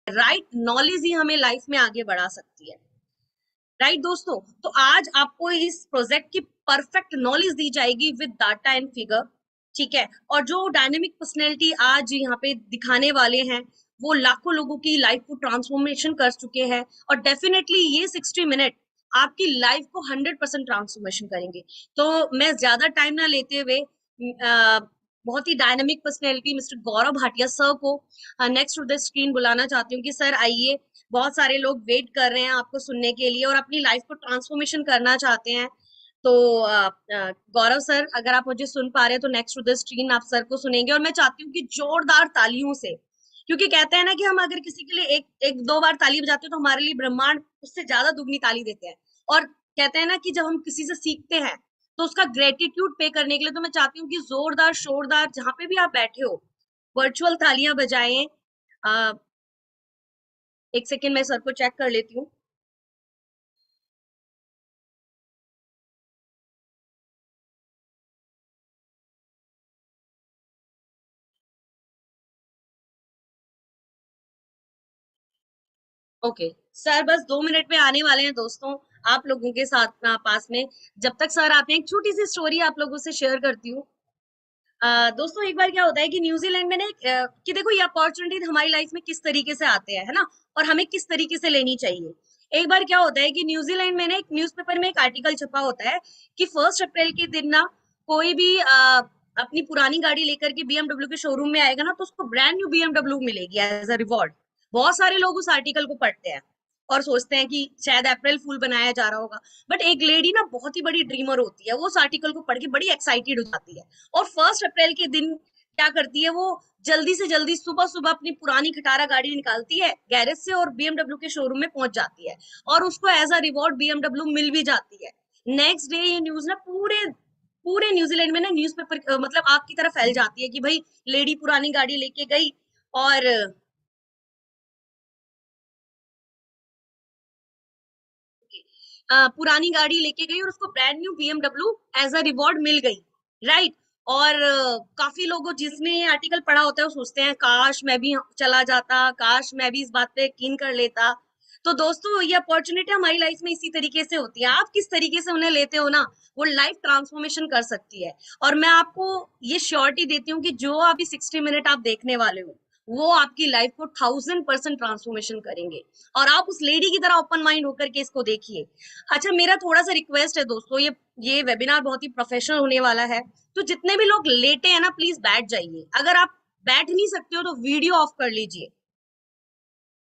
Right knowledge ही हमें life में आगे बढ़ा सकती है। राइट दोस्तों, तो आज आपको इस प्रोजेक्ट की परफेक्ट नॉलेज दी जाएगी विद डाटा एंड फिगर। ठीक है, और जो डायनेमिक पर्सनैलिटी आज यहाँ पे दिखाने वाले हैं वो लाखों लोगों की लाइफ को ट्रांसफॉर्मेशन कर चुके हैं, और डेफिनेटली ये 60 मिनट आपकी लाइफ को 100% ट्रांसफॉर्मेशन करेंगे। तो मैं ज्यादा टाइम ना लेते हुए बहुत ही dynamic personality mister Gaurav Bhatia sir को नेक्स्ट टू द स्क्रीन बुलाना चाहती हूँ कि सर आइए, बहुत सारे लोग वेट कर रहे हैं आपको सुनने के लिए और अपनी लाइफ को ट्रांसफॉर्मेशन करना चाहते हैं। तो गौरव सर, अगर आप मुझे सुन पा रहे हैं तो नेक्स्ट टू द स्क्रीन आप सर को सुनेंगे, और मैं चाहती हूँ कि जोरदार तालियों से, क्योंकि कहते हैं ना कि हम अगर किसी के लिए एक एक दो बार ताली बजाते हैं तो हमारे लिए ब्रह्मांड उससे ज्यादा दुगनी ताली देते हैं। और कहते हैं ना कि जब हम किसी से सीखते हैं तो उसका ग्रेटिट्यूड पे करने के लिए, तो मैं चाहती हूँ कि जोरदार शोरदार जहां पे भी आप बैठे हो वर्चुअल तालियां बजाएं। एक सेकेंड मैं सर को चेक कर लेती हूँ। ओके सर, बस 2 मिनट में आने वाले हैं दोस्तों, आप लोगों के साथ पास में। जब तक सर आते हैं एक छोटी सी स्टोरी आप लोगों से शेयर करती हूँ। दोस्तों एक बार क्या होता है कि न्यूजीलैंड में ना कि देखो ये अपॉर्चुनिटी हमारी लाइफ में किस तरीके से आते हैं, है ना, और हमें किस तरीके से लेनी चाहिए। एक बार क्या होता है कि न्यूजीलैंड में ना एक न्यूज़पेपर में एक आर्टिकल छपा होता है कि 1 अप्रैल के दिन ना कोई भी अपनी पुरानी गाड़ी लेकर के बीएमडब्ल्यू के शोरूम में आएगा ना तो उसको ब्रांड न्यू बीएमडब्ल्यू मिलेगी एज अ रिवॉर्ड। बहुत सारे लोग उस आर्टिकल को पढ़ते हैं और सोचते हैं कि शायद अप्रैल फूल बनाया जा रहा होगा। बट एक लेडी ना बहुत ही बड़ी ड्रीमर होती है, वो उस आर्टिकल को पढ़ के बड़ी एक्साइटेड हो जाती है, और 1 अप्रैल के दिन क्या करती है वो, जल्दी से जल्दी सुबह सुबह अपनी पुरानी खटारा गाड़ी निकालती है गैरेज से और बीएमडब्ल्यू के शोरूम में पहुंच जाती है, और उसको एज अ रिवॉर्ड बीएमडब्ल्यू मिल भी जाती है। नेक्स्ट डे ये न्यूज ना पूरे पूरे न्यूजीलैंड में ना न्यूज़पेपर मतलब आग की तरह फैल जाती है कि भाई लेडी पुरानी गाड़ी लेके गई और पुरानी गाड़ी लेके गई और उसको brand new BMW as a reward मिल गई। राइट, और काफी लोगों जिसने ये आर्टिकल पढ़ा होता है वो सोचते हैं काश मैं भी चला जाता, काश मैं भी इस बात पे यकीन कर लेता। तो दोस्तों ये अपॉर्चुनिटी हमारी लाइफ में इसी तरीके से होती है, आप किस तरीके से उन्हें लेते हो ना, वो लाइफ ट्रांसफॉर्मेशन कर सकती है। और मैं आपको ये श्योरिटी देती हूँ कि जो अभी 60 मिनट आप देखने वाले हो वो आपकी लाइफ को 1000% ट्रांसफॉर्मेशन करेंगे, और आप उस लेडी की तरह ओपन माइंड होकर के इसको देखिए। अच्छा, मेरा थोड़ा सा रिक्वेस्ट है दोस्तों, ये वेबिनार बहुत ही प्रोफेशनल होने वाला है, तो जितने भी लोग लेटे हैं ना प्लीज बैठ जाइए। अगर आप बैठ नहीं सकते हो तो वीडियो ऑफ कर लीजिए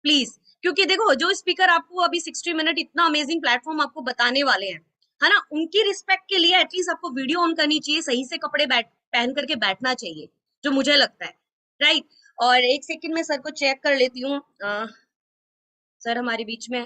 प्लीज, क्योंकि देखो जो स्पीकर आपको अभी 60 मिनट इतना अमेजिंग प्लेटफॉर्म आपको बताने वाले हैं, है ना, उनकी रिस्पेक्ट के लिए एटलीस्ट आपको वीडियो ऑन करनी चाहिए, सही से कपड़े पहन करके बैठना चाहिए, जो मुझे लगता है। राइट, और एक सेकंड में सर को चेक कर लेती हूँ। सर हमारे बीच में,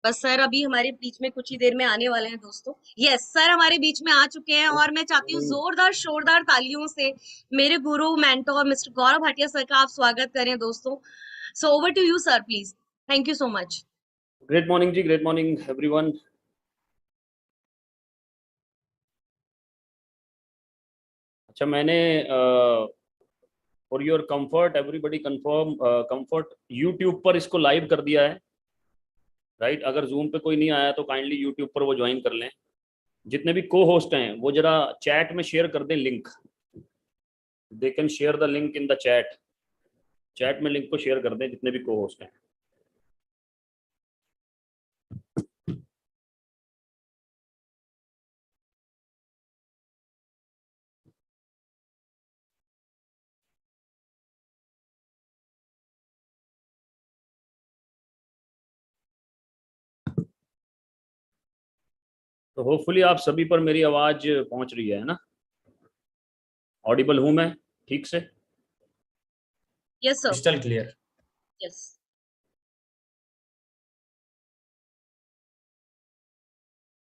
बस सर अभी हमारे बीच में कुछ ही देर में आने वाले हैं दोस्तों। यस सर हमारे बीच में आ चुके हैं, और मैं चाहती हूँ जोरदार शोरदार तालियों से मेरे गुरु mentor mister Gaurav Bhatia sir का आप स्वागत करें दोस्तों। So over to you sir please. Thank you so much. Great morning जी, ग्रेट मॉर्निंग एवरीवन। अच्छा, मैंने for your comfort everybody confirm comfort YouTube पर इसको लाइव कर दिया है। राइट, अगर जूम पे कोई नहीं आया तो काइंडली यूट्यूब पर वो ज्वाइन कर लें। जितने भी को होस्ट हैं वो जरा चैट में शेयर कर दें link. They can share the link in the chat. Chat में लिंक को शेयर कर दें जितने भी को होस्ट हैं। तो होपफुली आप सभी पर मेरी आवाज पहुंच रही है ना? ऑडिबल हूं मैं ठीक से? Yes sir. Crystal clear. Yes.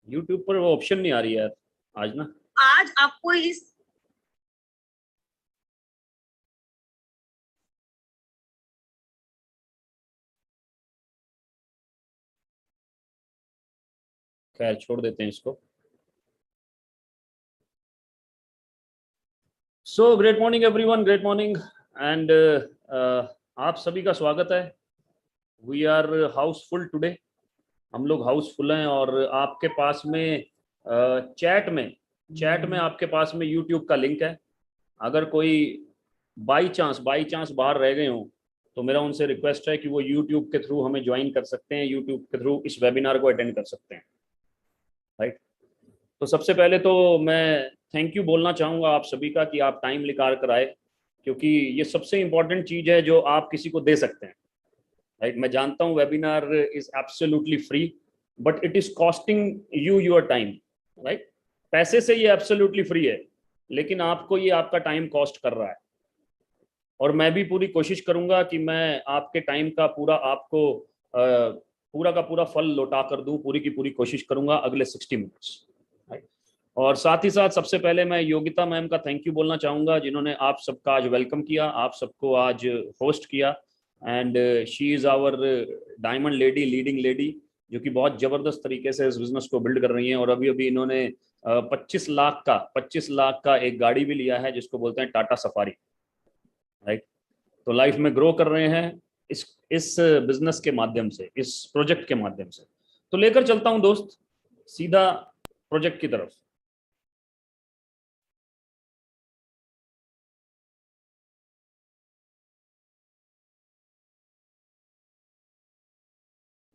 YouTube पर वो ऑप्शन नहीं आ रही है आज ना। आज आपको इस खैर छोड़ देते हैं इसको। So great morning everyone, great morning and आप सभी का स्वागत है। We are housefull today. हम लोग हाउसफुल हैं और आपके पास में चैट में आपके पास में यूट्यूब का लिंक है। अगर कोई बाई चांस बाहर रह गए हों तो मेरा उनसे रिक्वेस्ट है कि वो यूट्यूब के थ्रू हमें ज्वाइन कर सकते हैं, यूट्यूब के थ्रू इस वेबिनार को अटेंड कर सकते हैं, राइट। तो सबसे पहले तो मैं थैंक यू बोलना चाहूँगा आप सभी का कि आप टाइम निकाल कर आए, क्योंकि ये सबसे इम्पॉर्टेंट चीज़ है जो आप किसी को दे सकते हैं, राइट। मैं जानता हूँ webinar is absolutely free but it is costing you your time, right. पैसे से ये एब्सोल्युटली फ्री है लेकिन आपको ये आपका टाइम कॉस्ट कर रहा है और मैं भी पूरी कोशिश करूंगा कि मैं आपके टाइम का पूरा आपको पूरा का पूरा फल लौटा कर दूं, पूरी की पूरी कोशिश करूंगा अगले 60 मिनट्स। और साथ ही साथ सबसे पहले मैं योगिता मैम का थैंक यू बोलना चाहूँगा जिन्होंने आप सबका आज वेलकम किया, आप सबको आज होस्ट किया and she is our diamond lady, leading lady, जो कि बहुत ज़बरदस्त तरीके से इस बिज़नेस को बिल्ड कर रही हैं। और अभी अभी इन्होंने 25 लाख का एक गाड़ी भी लिया है जिसको बोलते हैं टाटा सफारी, राइट। तो लाइफ में ग्रो कर रहे हैं इस बिजनेस के माध्यम से, इस प्रोजेक्ट के माध्यम से। तो लेकर चलता हूं दोस्त सीधा प्रोजेक्ट की तरफ।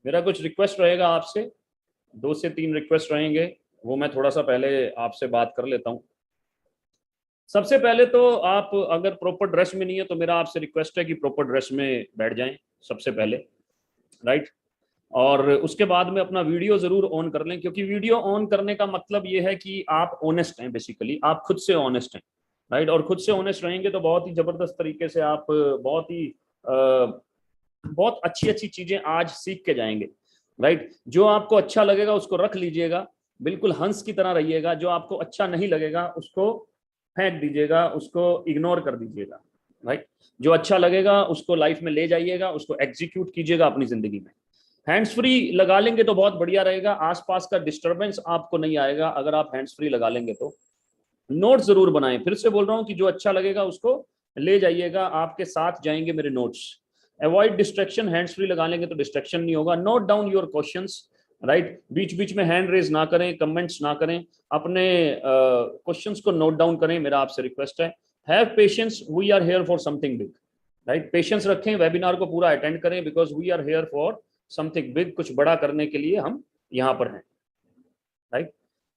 मेरा कुछ रिक्वेस्ट रहेगा आपसे, 2 से 3 रिक्वेस्ट रहेंगे, वो मैं थोड़ा सा पहले आपसे बात कर लेता हूं। सबसे पहले तो आप अगर प्रॉपर ड्रेस में नहीं है तो मेरा आपसे रिक्वेस्ट है कि प्रॉपर ड्रेस में बैठ जाएं सबसे पहले, राइट। और उसके बाद में अपना वीडियो जरूर ऑन कर लें, क्योंकि वीडियो ऑन करने का मतलब ये है कि आप ऑनेस्ट हैं, बेसिकली आप खुद से ऑनेस्ट हैं, राइट। और खुद से ऑनेस्ट रहेंगे तो बहुत ही जबरदस्त तरीके से आप बहुत अच्छी अच्छी चीजें आज सीख के जाएंगे, राइट। जो आपको अच्छा लगेगा उसको रख लीजिएगा, बिल्कुल हंस की तरह रहिएगा। जो आपको अच्छा नहीं लगेगा उसको फेंक दीजिएगा, उसको इग्नोर कर दीजिएगा, राइट। जो अच्छा लगेगा उसको लाइफ में ले जाइएगा, उसको एग्जीक्यूट कीजिएगा अपनी जिंदगी में। हैंड्स फ्री लगा लेंगे तो बहुत बढ़िया रहेगा, आसपास का डिस्टरबेंस आपको नहीं आएगा अगर आप हैंड्स फ्री लगा लेंगे तो। नोट्स जरूर बनाएं, फिर से बोल रहा हूं कि जो अच्छा लगेगा उसको ले जाइएगा, आपके साथ जाएंगे मेरे notes. Avoid distraction, hands free लगा लेंगे तो डिस्ट्रैक्शन नहीं होगा। Note down your questions, right. बीच बीच में हैंड रेज ना करें, कमेंट्स ना करें, अपने क्वेश्चंस को नोट डाउन करें, मेरा आपसे रिक्वेस्ट है। Have patience, we are here for something big, right. Patience रखें, वेबिनार को पूरा अटेंड करें, because we are here for something big, कुछ बड़ा करने के लिए हम यहाँ पर हैं, राइट।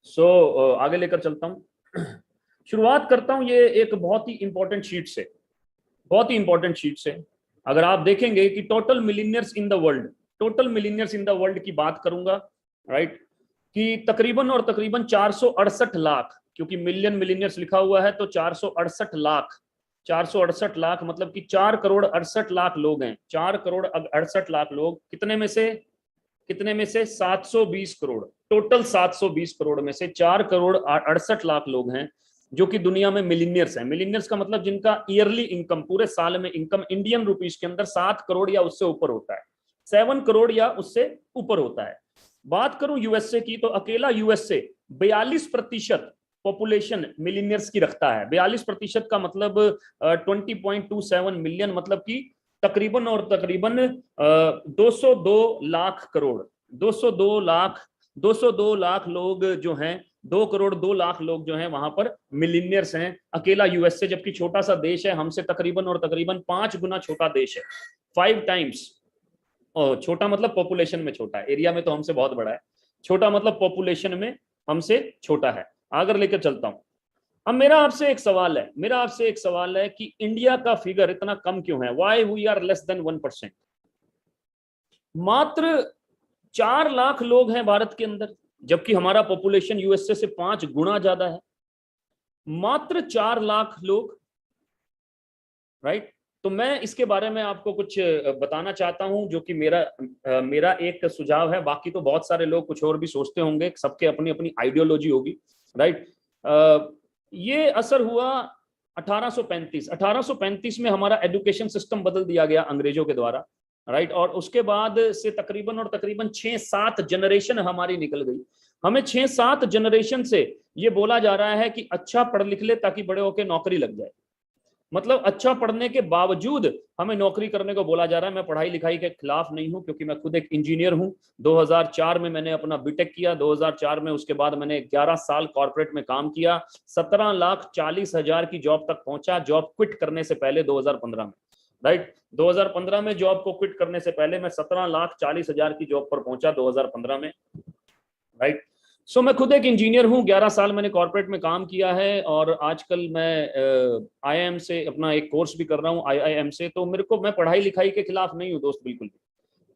सो आगे लेकर चलता हूँ। शुरुआत करता हूँ ये एक बहुत ही इंपॉर्टेंट शीट से, बहुत ही इंपॉर्टेंट शीट से। अगर आप देखेंगे कि total millionaires in the world, total millionaires in the world की बात करूंगा, राइट, कि तकरीबन और तकरीबन 468 लाख, क्योंकि मिलियन मिलीनियर्स लिखा हुआ है तो 468 लाख, 468 लाख मतलब कि 4 करोड़ 68 लाख लोग हैं। 4 करोड़ 68 लाख लोग, कितने में से 720 करोड़, टोटल 720 करोड़ में से 4 करोड़ 68 लाख लोग हैं जो कि दुनिया में मिलीनियर्स हैं। मिलीनियर्स का मतलब जिनका ईयरली इनकम, पूरे साल में इनकम इंडियन रुपीस के अंदर 7 करोड़ या उससे ऊपर होता है, 7 करोड़ या उससे ऊपर होता है। बात करूं यूएसए की तो अकेला यूएसए 42% पॉपुलेशन मिलीनियर्स की रखता है। 42% का मतलब 20.27 मिलियन, मतलब कि तकरीबन और तकरीबन 202 लाख करोड़, 202 लाख लोग जो हैं, 2 करोड़ 2 लाख लोग जो हैं वहां पर मिलीनियर्स हैं, अकेला यूएसए, जबकि छोटा सा देश है, हमसे तकरीबन और तकरीबन 5 गुना छोटा देश है, 5 टाइम्स। छोटा मतलब पॉपुलेशन में छोटा है, एरिया में तो हमसे बहुत बड़ा है, छोटा मतलब पॉपुलेशन में हमसे छोटा है। आगे लेकर चलता हूं। अब मेरा आपसे एक सवाल है कि इंडिया का फिगर इतना कम क्यों है? Why we are less than 1%? मात्र 4 लाख लोग हैं भारत के अंदर, जबकि हमारा पॉपुलेशन यूएसए से 5 गुना ज्यादा है। मात्र 4 लाख लोग, राइट। तो मैं इसके बारे में आपको कुछ बताना चाहता हूं, जो कि मेरा एक सुझाव है। बाकी तो बहुत सारे लोग कुछ और भी सोचते होंगे, सबके अपनी अपनी आइडियोलॉजी होगी, राइट। ये असर हुआ 1835 में हमारा एजुकेशन सिस्टम बदल दिया गया अंग्रेजों के द्वारा, राइट। और उसके बाद से तकरीबन और तकरीबन 6-7 जनरेशन हमारी निकल गई। हमें 6-7 जनरेशन से ये बोला जा रहा है कि अच्छा पढ़ लिख ले ताकि बड़े होकर नौकरी लग जाए। मतलब अच्छा पढ़ने के बावजूद हमें नौकरी करने को बोला जा रहा है। मैं पढ़ाई लिखाई के खिलाफ नहीं हूं, क्योंकि मैं खुद एक इंजीनियर हूं। 2004 में मैंने अपना बीटेक किया, 2004 में उसके बाद मैंने 11 साल कॉर्पोरेट में काम किया, 17,40,000 की जॉब तक पहुंचा, जॉब क्विट करने से पहले 2015 में। राइट, 2015 में जॉब को क्विट करने से पहले मैं 17,40,000 की जॉब पर पहुंचा 2015 में। राइट, सो मैं खुद एक इंजीनियर हूँ, 11 साल मैंने कॉर्पोरेट में काम किया है, और आजकल मैं IIM से अपना एक कोर्स भी कर रहा हूँ, IIM से। तो मैं पढ़ाई लिखाई के खिलाफ नहीं हूँ दोस्त, बिल्कुल भी।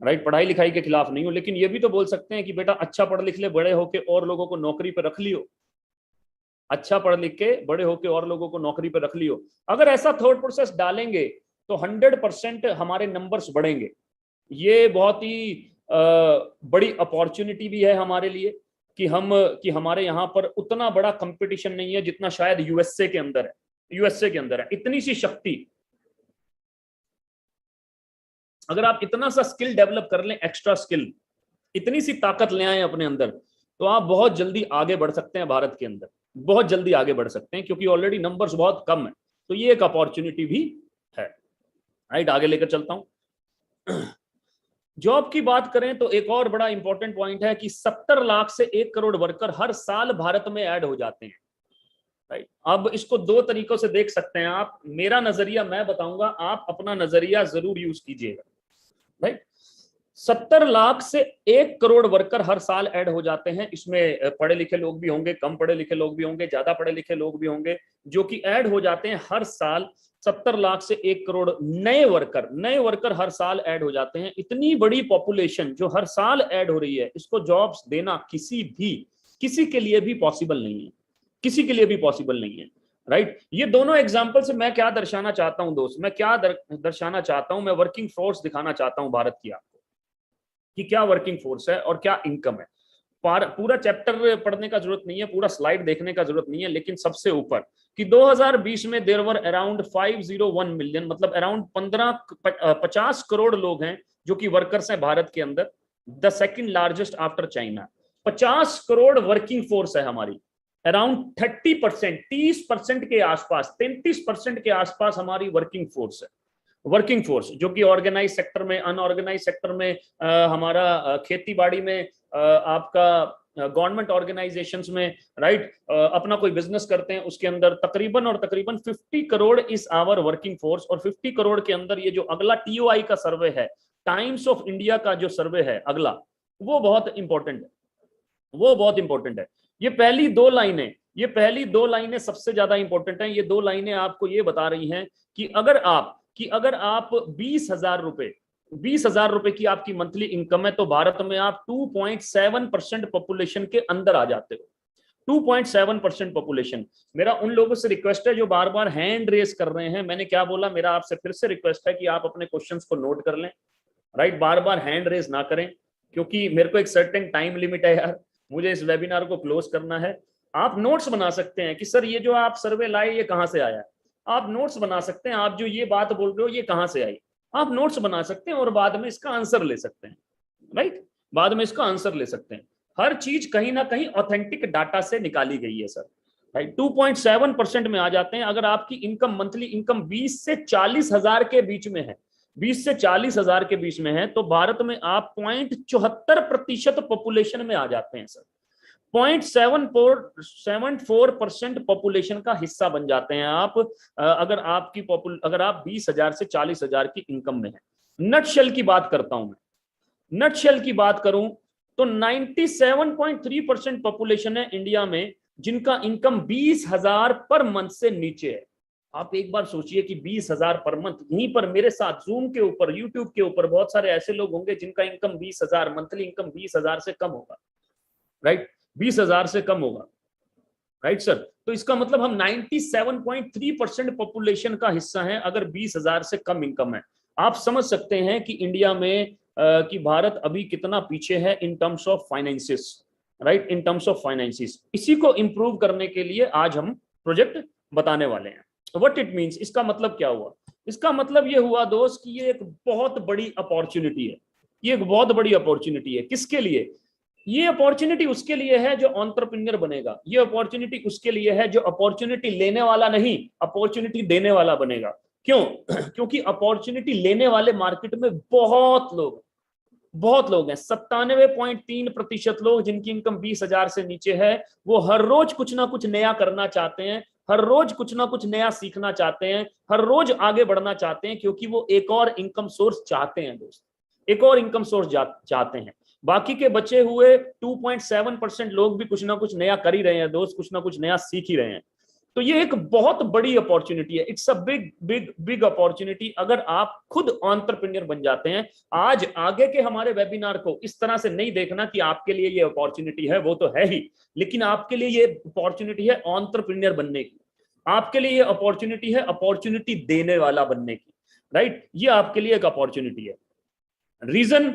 राइट, पढ़ाई लिखाई के खिलाफ नहीं हूँ, लेकिन ये भी तो बोल सकते हैं कि बेटा अच्छा पढ़ लिख ले, बड़े होके और लोगों को नौकरी पर रख लियो। अच्छा पढ़ लिख के बड़े होके और लोगों को नौकरी पर रख लियो। अगर ऐसा थॉट प्रोसेस डालेंगे तो 100% हमारे नंबर्स बढ़ेंगे। ये बहुत ही बड़ी अपॉर्चुनिटी भी है हमारे लिए कि हमारे यहाँ पर उतना बड़ा कंपटीशन नहीं है जितना शायद यूएसए के अंदर है। यूएसए के अंदर है इतनी सी शक्ति। अगर आप इतना सा स्किल डेवलप कर लें, एक्स्ट्रा स्किल, इतनी सी ताकत ले आए अपने अंदर, तो आप बहुत जल्दी आगे बढ़ सकते हैं भारत के अंदर, बहुत जल्दी आगे बढ़ सकते हैं, क्योंकि ऑलरेडी नंबर्स बहुत कम है। तो ये एक अपॉर्चुनिटी भी है। राइट, आगे लेकर चलता हूं। जॉब की बात करें तो एक और बड़ा इंपॉर्टेंट पॉइंट है कि 70 लाख से 1 करोड़ वर्कर हर साल भारत में ऐड हो जाते हैं। राइट, अब इसको दो तरीकों से देख सकते हैं आप। मेरा नजरिया मैं बताऊंगा, आप अपना नजरिया जरूर यूज कीजिएगा। राइट, 70 लाख से 1 करोड़ वर्कर हर साल ऐड हो जाते हैं। इसमें पढ़े लिखे लोग भी होंगे, कम पढ़े लिखे लोग भी होंगे, ज्यादा पढ़े लिखे लोग भी होंगे, जो कि ऐड हो जाते हैं हर साल। 70 लाख से 1 करोड़ नए वर्कर हर साल ऐड हो जाते हैं। इतनी बड़ी पॉपुलेशन जो हर साल ऐड हो रही है, इसको जॉब्स देना किसी के लिए भी पॉसिबल नहीं है, किसी के लिए भी पॉसिबल नहीं है। राइट, ये दोनों एग्जांपल से मैं क्या दर्शाना चाहता हूं दोस्त, मैं क्या दर्शाना चाहता हूं, मैं वर्किंग फोर्स दिखाना चाहता हूं भारत की आपको, कि क्या वर्किंग फोर्स है और क्या इनकम है। पूरा चैप्टर पढ़ने का जरूरत नहीं है, पूरा स्लाइड देखने का जरूरत नहीं है, लेकिन सबसे ऊपर कि 2020 में देयर वर अराउंड 501 मिलियन, मतलब अराउंड 50 करोड़ लोग हैं जो कि वर्कर्स हैं भारत के अंदर, the second largest after China. 50 crore working force है हमारी। अराउंड 30%, 30% के आसपास, 33% के आसपास हमारी वर्किंग फोर्स है। वर्किंग फोर्स जो कि ऑर्गेनाइज सेक्टर में, अनऑर्गेनाइज सेक्टर में, हमारा खेती बाड़ी में, आपका गवर्नमेंट ऑर्गेनाइजेशंस में, राइट, अपना कोई बिजनेस करते हैं उसके अंदर तकरीबन 50 crore is our working force. और 50 करोड़ के अंदर ये जो अगला TOI का सर्वे है, टाइम्स ऑफ इंडिया का जो सर्वे है अगला, वो बहुत इंपॉर्टेंट है, वो बहुत इंपॉर्टेंट है। ये पहली दो लाइनें सबसे ज्यादा इंपॉर्टेंट हैं। ये दो लाइनें आपको ये बता रही हैं कि अगर आप 20,000 रुपए की आपकी मंथली इनकम है, तो भारत में आप 2.7% पॉपुलेशन के अंदर आ जाते हो। 2.7% पॉपुलेशन। मेरा उन लोगों से रिक्वेस्ट है जो बार बार हैंड रेस कर रहे हैं, मैंने क्या बोला, मेरा आपसे फिर से रिक्वेस्ट है कि आप अपने क्वेश्चंस को नोट कर लें। राइट, बार बार हैंड रेस ना करें, क्योंकि मेरे को एक सर्टेन टाइम लिमिट है यार, मुझे इस वेबिनार को क्लोज करना है। आप नोट्स बना सकते हैं कि सर ये जो आप सर्वे लाए ये कहां से आया, आप नोट्स बना सकते हैं। आप जो ये बात बोल रहे हो ये कहां से आई, आप नोट्स बना सकते हैं और बाद में इसका आंसर ले सकते हैं। राइट, बाद में इसका आंसर ले सकते हैं। हर चीज कहीं ना कहीं ऑथेंटिक डाटा से निकाली गई है सर। राइट, 2.7% में आ जाते हैं। अगर आपकी इनकम, मंथली इनकम 20 से 40 हजार के बीच में है, 20 से 40 हजार के बीच में है, तो भारत में आप 0.74% पॉपुलेशन में आ जाते हैं सर। 0.74% पॉपुलेशन का हिस्सा बन जाते हैं आप, अगर आप 20,000 से 40,000 की इनकम में है। नटशेल की बात करता हूं मैं, नटशेल की बात करूं तो 97.3% पॉपुलेशन है इंडिया में जिनका इनकम 20,000 पर मंथ से नीचे है। आप एक बार सोचिए कि 20,000 पर मंथ, यहीं पर मेरे साथ जूम के ऊपर, यूट्यूब के ऊपर बहुत सारे ऐसे लोग होंगे जिनका इनकम 20,000, मंथली इनकम 20,000 से कम होगा। राइट, 20,000 से कम होगा। राइट सर, तो इसका मतलब हम 97.3% पॉपुलेशन का हिस्सा है अगर 20,000 से कम इनकम है। आप समझ सकते हैं कि इंडिया में कि भारत अभी कितना पीछे है in terms of finances. Right, in terms of finances. इसी को इंप्रूव करने के लिए आज हम प्रोजेक्ट बताने वाले हैं। व्हाट इट मींस, इसका मतलब क्या हुआ, इसका मतलब ये हुआ दोस्त कि ये एक बहुत बड़ी अपॉर्चुनिटी है। ये एक बहुत बड़ी अपॉर्चुनिटी है किसके लिए, ये अपॉर्चुनिटी उसके लिए है जो एंटरप्रेन्योर बनेगा, ये अपॉर्चुनिटी उसके लिए है जो अपॉर्चुनिटी लेने वाला नहीं, अपॉर्चुनिटी देने वाला बनेगा। क्यों? क्योंकि अपॉर्चुनिटी लेने वाले मार्केट में बहुत लोग हैं। 97.3% लोग जिनकी इनकम 20,000 से नीचे है, वो हर रोज कुछ ना कुछ नया करना चाहते हैं, हर रोज कुछ ना कुछ नया सीखना चाहते हैं, हर रोज आगे बढ़ना चाहते हैं, क्योंकि वो एक और इनकम सोर्स चाहते हैं दोस्त, एक और इनकम सोर्स चाहते हैं। बाकी के बचे हुए 2.7% लोग भी कुछ ना कुछ नया कर ही रहे हैं दोस्त, कुछ ना कुछ नया सीख ही रहे हैं। तो ये एक बहुत बड़ी अपॉर्चुनिटी है, it's a big big big opportunity अगर आप खुद एंटरप्रेन्योर बन जाते हैं। आज आगे के हमारे वेबिनार को इस तरह से नहीं देखना कि आपके लिए ये अपॉर्चुनिटी है, वो तो है ही, लेकिन आपके लिए ये अपॉर्चुनिटी है एंटरप्रेन्योर बनने की, आपके लिए ये अपॉर्चुनिटी है अपॉर्चुनिटी देने वाला बनने की, राइट? ये आपके लिए एक अपॉर्चुनिटी है। रीजन,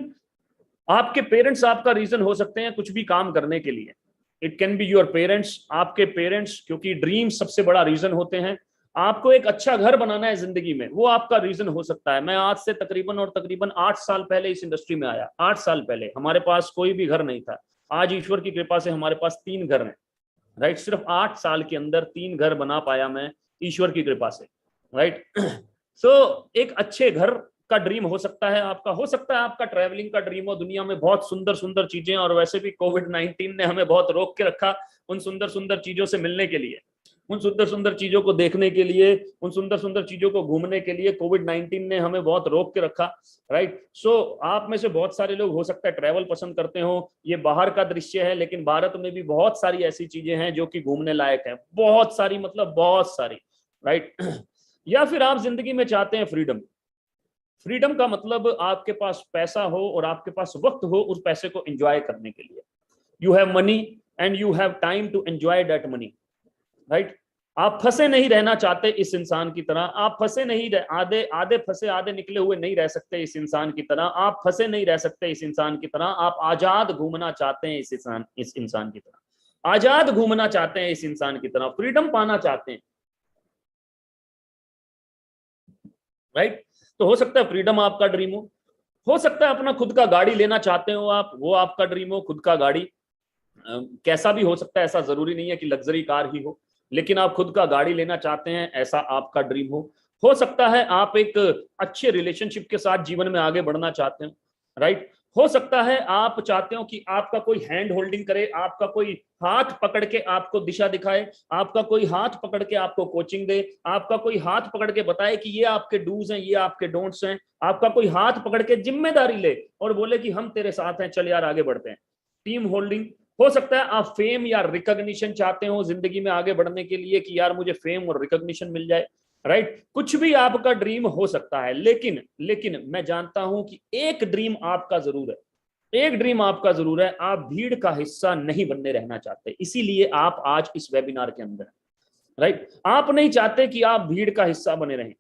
आपके पेरेंट्स आपका रीजन हो सकते हैं कुछ भी काम करने के लिए, it can be your parents, आपके पेरेंट्स, क्योंकि ड्रीम सबसे बड़ा रीजन होते हैं। आपको एक अच्छा घर बनाना है जिंदगी में, वो आपका रीजन हो सकता है। मैं आज से तकरीबन 8 साल पहले इस इंडस्ट्री में आया। 8 साल पहले हमारे पास कोई भी घर नहीं था, आज ईश्वर की कृपा से हमारे पास 3 घर हैं, राइट? सिर्फ 8 साल के अंदर 3 घर बना पाया मैं ईश्वर की कृपा से, राइट? सो एक अच्छे घर का ड्रीम हो सकता है आपका, हो सकता है आपका ट्रैवलिंग का ड्रीम हो, दुनिया में बहुत सुंदर सुंदर चीजें, और वैसे भी कोविड-19 ने हमें बहुत रोक के रखा उन सुंदर सुंदर चीजों से मिलने के लिए, उन सुंदर सुंदर चीजों को देखने के लिए, उन सुंदर सुंदर चीजों को घूमने के लिए कोविड-19 ने हमें बहुत रोक के रखा, राइट? सो आप में से बहुत सारे लोग हो सकता है ट्रैवल पसंद करते हो, ये बाहर का दृश्य है, लेकिन भारत में भी बहुत सारी ऐसी चीजें हैं जो कि घूमने लायक है, बहुत सारी, मतलब बहुत सारी, राइट? या फिर आप जिंदगी में चाहते हैं फ्रीडम। फ्रीडम का मतलब आपके पास पैसा हो और आपके पास वक्त हो उस पैसे को एंजॉय करने के लिए। You have money and you have time to enjoy that money, right? आप फंसे नहीं रहना चाहते इस इंसान की तरह, आप फंसे नहीं आधे आधे फंसे आधे निकले हुए नहीं रह सकते इस इंसान की तरह, आप फंसे नहीं रह सकते इस इंसान की तरह, आप आजाद घूमना चाहते हैं इस इंसान की तरह, आजाद घूमना चाहते हैं इस इंसान की तरह, फ्रीडम पाना चाहते हैं, राइट? तो हो सकता है फ्रीडम आपका ड्रीम हो सकता है अपना खुद का गाड़ी लेना चाहते हो आप, वो आपका ड्रीम हो, खुद का गाड़ी। कैसा भी हो सकता है, ऐसा जरूरी नहीं है कि लग्जरी कार ही हो, लेकिन आप खुद का गाड़ी लेना चाहते हैं, ऐसा आपका ड्रीम हो सकता है आप एक अच्छे रिलेशनशिप के साथ जीवन में आगे बढ़ना चाहते हैं, राइट? हो सकता है आप चाहते हो कि आपका कोई हैंड होल्डिंग करे, आपका कोई हाथ पकड़ के आपको दिशा दिखाए, आपका कोई हाथ पकड़ के आपको कोचिंग दे, आपका कोई हाथ पकड़ के बताए कि ये आपके डूज हैं, ये आपके डोंट्स हैं, आपका कोई हाथ पकड़ के जिम्मेदारी ले और बोले कि हम तेरे साथ हैं, चल यार आगे बढ़ते हैं। Team holding. हो सकता है आप फेम या रिकॉग्निशन चाहते हो जिंदगी में आगे बढ़ने के लिए कि यार मुझे फेम और रिकॉग्निशन मिल जाए, राइट? कुछ भी आपका ड्रीम हो सकता है, लेकिन मैं जानता हूं कि एक ड्रीम आपका जरूर है, एक ड्रीम आपका जरूर है, आप भीड़ का हिस्सा नहीं बनने रहना चाहते, इसीलिए आप आज इस वेबिनार के अंदर, राइट? आप नहीं चाहते कि आप भीड़ का हिस्सा बने रहें।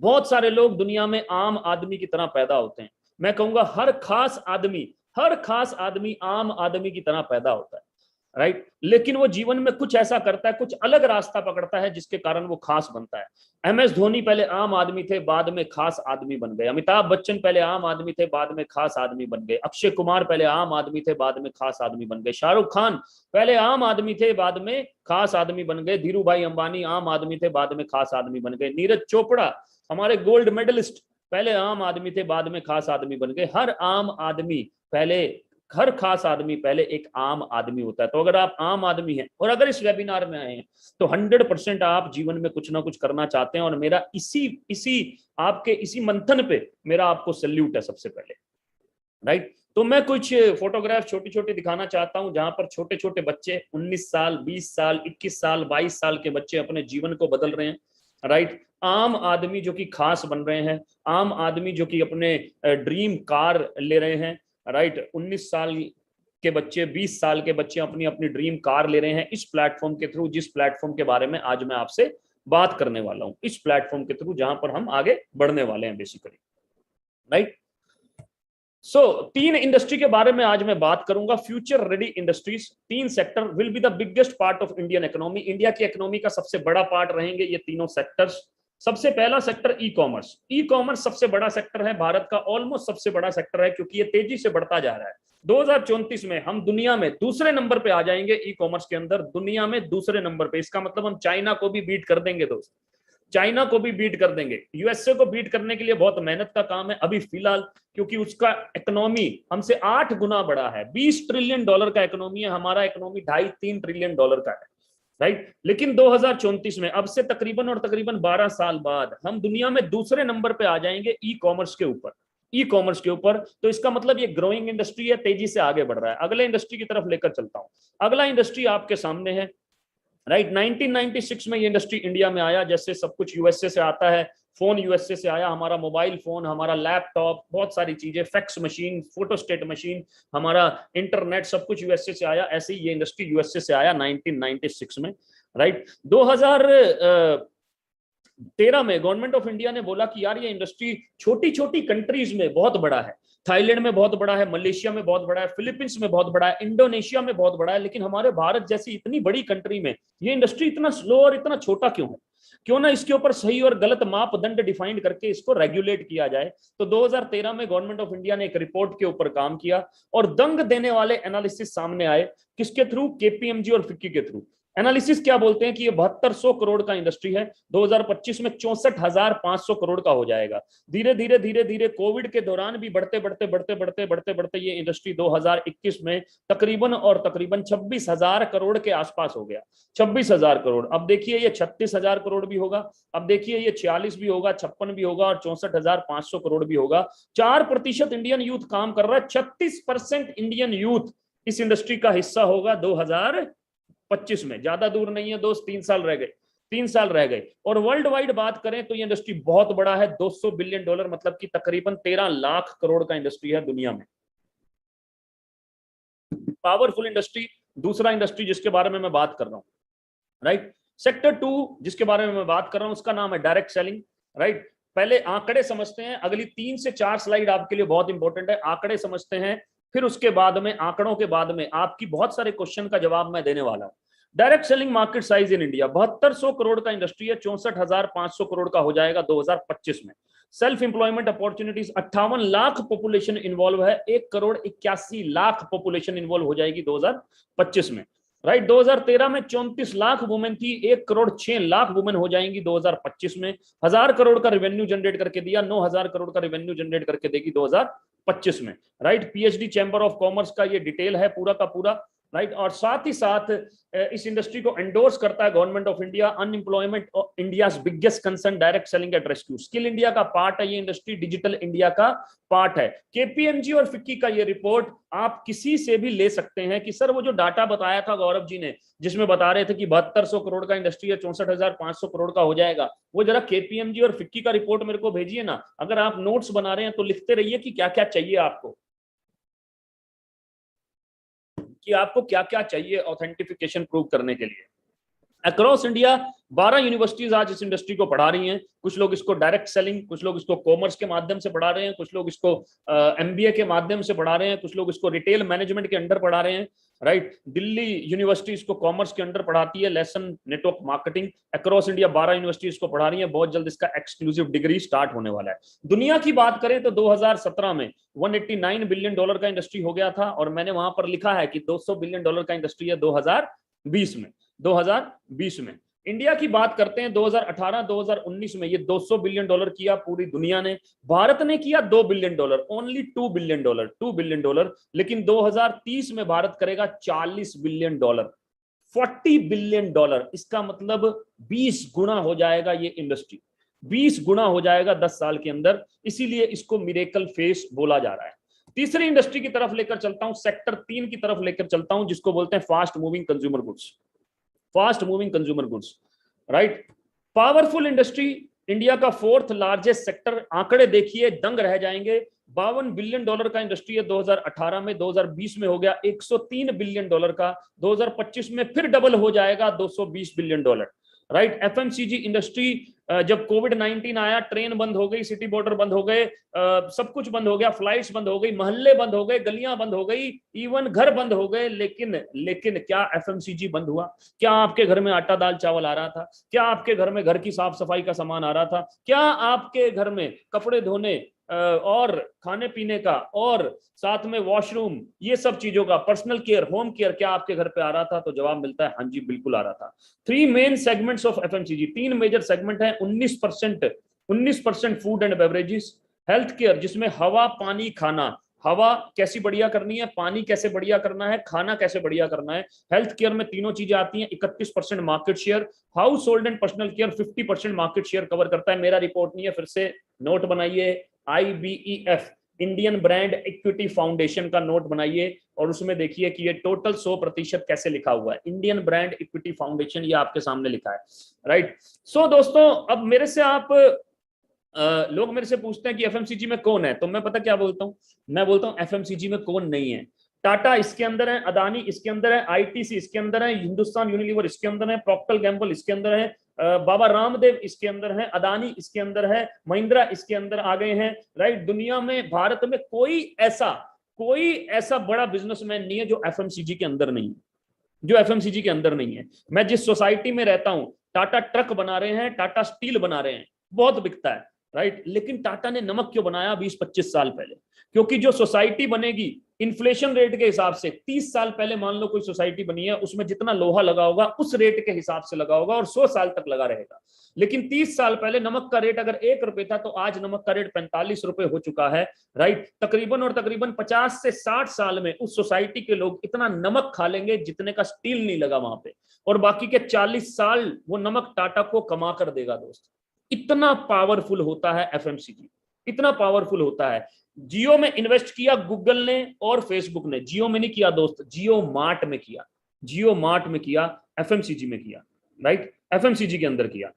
बहुत सारे लोग दुनिया में आम आदमी की तरह पैदा होते हैं, मैं कहूंगा हर खास आदमी आम आदमी की तरह पैदा होता है, राइट? लेकिन वो जीवन में कुछ ऐसा करता है, कुछ अलग रास्ता पकड़ता है जिसके कारण वो खास बनता है। MS धोनी पहले आम आदमी थे, बाद में खास आदमी बन गए। अमिताभ बच्चन पहले आम आदमी थे, बाद में खास आदमी बन गए। अक्षय कुमार पहले आम आदमी थे, बाद में खास आदमी बन गए। शाहरुख खान पहले आम आदमी थे, बाद में खास आदमी बन गए। धीरू भाई अंबानी आम आदमी थे, बाद में खास आदमी बन गए। नीरज चोपड़ा हमारे गोल्ड मेडलिस्ट पहले आम आदमी थे, बाद में खास आदमी बन गए। हर खास आदमी पहले एक आम आदमी होता है। तो अगर आप आम आदमी हैं और अगर इस वेबिनार में आए हैं तो 100% आप जीवन में कुछ ना कुछ करना चाहते हैं, और मेरा इसी मंथन पे मेरा आपको सैल्यूट है सबसे पहले, राइट? तो मैं कुछ फोटोग्राफ छोटी छोटी दिखाना चाहता हूं जहां पर छोटे छोटे बच्चे 19 साल 20 साल 21 साल 22 साल के बच्चे अपने जीवन को बदल रहे हैं, राइट? आम आदमी जो कि खास बन रहे हैं, आम आदमी जो कि अपने ड्रीम कार ले रहे हैं, राइट? 19 साल के बच्चे 20 साल के बच्चे अपनी अपनी ड्रीम कार ले रहे हैं इस प्लेटफॉर्म के थ्रू, जिस प्लेटफॉर्म के बारे में आज मैं आपसे बात करने वाला हूं, इस प्लेटफॉर्म के थ्रू जहां पर हम आगे बढ़ने वाले हैं बेसिकली, राइट? सो 3 इंडस्ट्री के बारे में आज मैं बात करूंगा, future ready industries. 3 sector will be the biggest part of Indian economy, India की इकोनॉमी का सबसे बड़ा पार्ट रहेंगे ये तीनों सेक्टर्स। सबसे पहला sector e commerce. E commerce सबसे बड़ा सेक्टर है भारत का, ऑलमोस्ट सबसे बड़ा सेक्टर है क्योंकि ये तेजी से बढ़ता जा रहा है। 2034 में हम दुनिया में दूसरे नंबर पे आ जाएंगे ई कॉमर्स के अंदर, दुनिया में दूसरे नंबर पे। इसका मतलब हम चाइना को भी बीट कर देंगे दोस्त, चाइना को भी बीट कर देंगे। यूएसए को बीट करने के लिए बहुत मेहनत का काम है अभी फिलहाल, क्योंकि उसका इकोनॉमी हमसे 8 गुना बड़ा है। 20 ट्रिलियन डॉलर का इकोनॉमी है, हमारा इकोनॉमी 2.5-3 ट्रिलियन डॉलर का है, राइट। लेकिन 2034 में, अब से तकरीबन 12 साल बाद, हम दुनिया में दूसरे नंबर पे आ जाएंगे ई कॉमर्स के ऊपर, ई कॉमर्स के ऊपर। तो इसका मतलब ये ग्रोइंग इंडस्ट्री है, तेजी से आगे बढ़ रहा है। अगले इंडस्ट्री की तरफ लेकर चलता हूं। अगला इंडस्ट्री आपके सामने है, राइट। 1996 में ये इंडस्ट्री इंडिया में आया। जैसे सब कुछ यूएसए से आता है, फोन यूएसए से आया, हमारा मोबाइल फोन, हमारा लैपटॉप, बहुत सारी चीजें, फैक्स मशीन, फोटोस्टेट मशीन, हमारा इंटरनेट, सब कुछ यूएसए से आया। ऐसे ही ये इंडस्ट्री यूएसए से आया 1996 में, राइट। 2013 में गवर्नमेंट ऑफ इंडिया ने बोला कि यार ये इंडस्ट्री छोटी छोटी कंट्रीज में बहुत बड़ा है, थाईलैंड में बहुत बड़ा है, मलेशिया में बहुत बड़ा है, फिलीपींस में बहुत बड़ा है, इंडोनेशिया में बहुत बड़ा है, लेकिन हमारे भारत जैसी इतनी बड़ी कंट्री में ये इंडस्ट्री इतना स्लो और इतना छोटा क्यों है? क्यों ना इसके ऊपर सही और गलत मापदंड डिफाइन करके इसको रेगुलेट किया जाए। तो 2013 में गवर्नमेंट ऑफ इंडिया ने एक रिपोर्ट के ऊपर काम किया और दंग देने वाले एनालिसिस सामने आए। किसके थ्रू? केपीएमजी और फिक्की के थ्रू। एनालिसिस क्या बोलते हैं कि ये 7200 करोड़ का इंडस्ट्री है, 2025 में 64,500 करोड़ का हो जाएगा। धीरे धीरे धीरे धीरे कोविड के दौरान भी बढ़ते बढ़ते बढ़ते बढ़ते बढ़ते बढ़ते ये इंडस्ट्री 2021 में तकरीबन 26,000 करोड़ के आसपास हो गया। 26,000 करोड़। अब देखिए ये 36,000 करोड़ भी होगा, अब देखिए ये 46 भी होगा, 56 भी होगा और 64,500 करोड़ भी होगा। 4% इंडियन यूथ काम कर रहा है, 36% इंडियन यूथ इस इंडस्ट्री का हिस्सा होगा 2025 में। ज्यादा दूर नहीं है दोस्त, 3 साल रह गए, 3 साल रह गए। और वर्ल्ड वाइड बात करें तो ये इंडस्ट्री बहुत बड़ा है, $200 बिलियन, मतलब कि तकरीबन 13 लाख करोड़ का इंडस्ट्री है दुनिया में। पावरफुल इंडस्ट्री, दूसरा इंडस्ट्री जिसके बारे में मैं बात कर रहा हूं, राइट। सेक्टर 2 जिसके बारे में मैं बात कर रहा हूं उसका नाम है डायरेक्ट सेलिंग, राइट। पहले आंकड़े समझते हैं, अगली 3 से 4 स्लाइड आपके लिए बहुत इंपॉर्टेंट है। आंकड़े समझते हैं, फिर उसके बाद में, आंकड़ों के बाद में आपकी बहुत सारे क्वेश्चन का जवाब मैं देने वाला हूं। Direct selling market size in India 7200 crore का इंडस्ट्री है, 64,500 करोड़ का हो जाएगा 2025 में। Self employment opportunities 58 lakh population involve है, 1,81,00,000 पॉपुलेशन इन्वॉल्व हो जाएगी 2025 में, राइट। 2013 में 34 लाख वुमेन थी, 1,06,00,000 वुमेन हो जाएंगी 2025 में। 1,000 करोड़ का रेवेन्यू जनरेट करके दिया, 9,000 करोड़ का रेवेन्यू जनरेट करके देगी 2025 में, right. PhD chamber of commerce का ये डिटेल है पूरा का पूरा, राइट। और साथ ही साथ इस इंडस्ट्री को एंडोर्स करता है government of India. Unemployment India's biggest concern, direct selling at rescue. Skill India का पार्ट है ये इंडस्ट्री, डिजिटल इंडिया का पार्ट है। केपीएमजी और फिक्की का ये रिपोर्ट आप किसी से भी ले सकते हैं कि सर वो जो डाटा बताया था गौरव जी ने, जिसमें बता रहे थे कि 7200 करोड़ का इंडस्ट्री है, 64,500 करोड़ का हो जाएगा, वो जरा केपीएमजी और फिक्की का रिपोर्ट मेरे को भेजिए ना। अगर आप नोट्स बना रहे हैं तो लिखते रहिए कि क्या क्या चाहिए आपको, कि आपको क्या क्या चाहिए ऑथेंटिफिकेशन प्रूव करने के लिए। अक्रॉस इंडिया 12 यूनिवर्सिटीज आज इस इंडस्ट्री को पढ़ा रही हैं। कुछ लोग इसको डायरेक्ट सेलिंग, कुछ लोग इसको कॉमर्स के माध्यम से पढ़ा रहे हैं, कुछ लोग इसको एमबीए के माध्यम से पढ़ा रहे हैं, कुछ लोग इसको रिटेल मैनेजमेंट के अंडर पढ़ा रहे हैं, राइट। दिल्ली यूनिवर्सिटी इसको कॉमर्स के अंडर पढ़ाती है, lesson network marketing. Across India 12 university इसको पढ़ा रही है, बहुत जल्द इसका एक्सक्लूसिव डिग्री स्टार्ट होने वाला है। दुनिया की बात करें तो 2017 में $189 बिलियन का इंडस्ट्री हो गया था, और मैंने वहां पर लिखा है कि $200 बिलियन का इंडस्ट्री है 2020 में। 2020 में इंडिया की बात करते हैं, 2018-2019 में ये $200 बिलियन किया पूरी दुनिया ने। भारत ने किया $2 बिलियन, ओनली $2 बिलियन, $2 बिलियन। लेकिन 2030 में भारत करेगा $40 बिलियन, $40 बिलियन। इसका मतलब 20 गुना हो जाएगा ये इंडस्ट्री, 20 गुना हो जाएगा 10 साल के अंदर। इसीलिए इसको मिरेकल फेस बोला जा रहा है। तीसरी इंडस्ट्री की तरफ लेकर चलता हूं, सेक्टर 3 की तरफ लेकर चलता हूं, जिसको बोलते हैं fast moving consumer goods. Fast moving consumer goods, right. Powerful industry, India का 4th लार्जेस्ट सेक्टर। आंकड़े देखिए दंग रह जाएंगे। $52 बिलियन का इंडस्ट्री है 2018 में, 2020 में हो गया $103 बिलियन का, 2025 में फिर डबल हो जाएगा $220 बिलियन, राइट। एफएमसीजी इंडस्ट्री, जब कोविड-19 आया, ट्रेन बंद हो गई, सिटी बॉर्डर बंद हो गए, सब कुछ बंद हो गया, फ्लाइट्स बंद हो गई, मोहल्ले बंद हो गए, गलियां बंद हो गई, इवन घर बंद हो गए, लेकिन क्या एफएमसीजी बंद हुआ? क्या आपके घर में आटा दाल चावल आ रहा था? क्या आपके घर में घर की साफ सफाई का सामान आ रहा था? क्या आपके घर में कपड़े धोने, और खाने पीने का, और साथ में वॉशरूम, ये सब चीजों का, पर्सनल केयर, होम केयर, क्या आपके घर पे आ रहा था? तो जवाब मिलता है हाँ जी बिल्कुल आ रहा था। 3 main segments of FMCG, 3 major segment है। 19% food and beverages, health care जिसमें हवा पानी खाना, हवा कैसी बढ़िया करनी है, पानी कैसे बढ़िया करना है, खाना कैसे बढ़िया करना है, हेल्थ केयर में तीनों चीजें आती हैं। 31% market share. House hold and personal care 50% market share cover करता है। मेरा रिपोर्ट नहीं है, फिर से नोट बनाइए, IBEF, Indian brand equity foundation का नोट बनाइए, और उसमें देखिए कि ये टोटल 100% कैसे लिखा हुआ है। इंडियन ब्रांड इक्विटी फाउंडेशन, ये आपके सामने लिखा है, राइट। सो दोस्तों, अब मेरे से आप लोग मेरे से पूछते हैं कि एफएमसीजी में कौन है, तो मैं पता क्या बोलता हूँ? मैं बोलता हूँ एफएमसीजी में कौन नहीं है। टाटा इसके अंदर है, अदानी इसके अंदर है, आईटीसी इसके अंदर है, हिंदुस्तान यूनिलीवर इसके अंदर है, प्रॉक्टर गैम्बल इसके अंदर है, बाबा रामदेव इसके अंदर है, अदानी इसके अंदर है, महिंद्रा इसके अंदर आ गए हैं, राइट। दुनिया में, भारत में कोई ऐसा बड़ा बिजनेसमैन नहीं है जो एफएमसीजी के अंदर नहीं है, जो एफएमसीजी के अंदर नहीं है। मैं जिस सोसाइटी में रहता हूं, टाटा ट्रक बना रहे हैं, टाटा स्टील बना रहे हैं, बहुत बिकता है, राइट। लेकिन टाटा ने नमक क्यों बनाया 20-25 साल पहले? क्योंकि जो सोसाइटी बनेगी इन्फ्लेशन रेट के हिसाब से, 30 साल पहले मान लो कोई सोसाइटी बनी है, उसमें जितना लोहा लगा होगा उस रेट के हिसाब से लगा होगा, और 100 साल तक लगा रहेगा। लेकिन 30 साल पहले नमक का रेट अगर 1 रुपए था, तो आज नमक का रेट 45 रुपए हो चुका है, राइट। तकरीबन 50 से 60 साल में उस सोसाइटी के लोग इतना नमक खा लेंगे जितने का स्टील नहीं लगा वहां पे, और बाकी के 40 साल वो नमक टाटा को कमा कर देगा दोस्त। इतना पावरफुल होता है एफएमसीजी, इतना पावरफुल होता है। जियो में इन्वेस्ट किया गूगल ने और फेसबुक ने, जियो में नहीं किया दोस्त, जियो मार्ट में किया, जियो मार्ट में किया, एफएमसीजी में किया, राइट, एफएमसीजी के अंदर किया।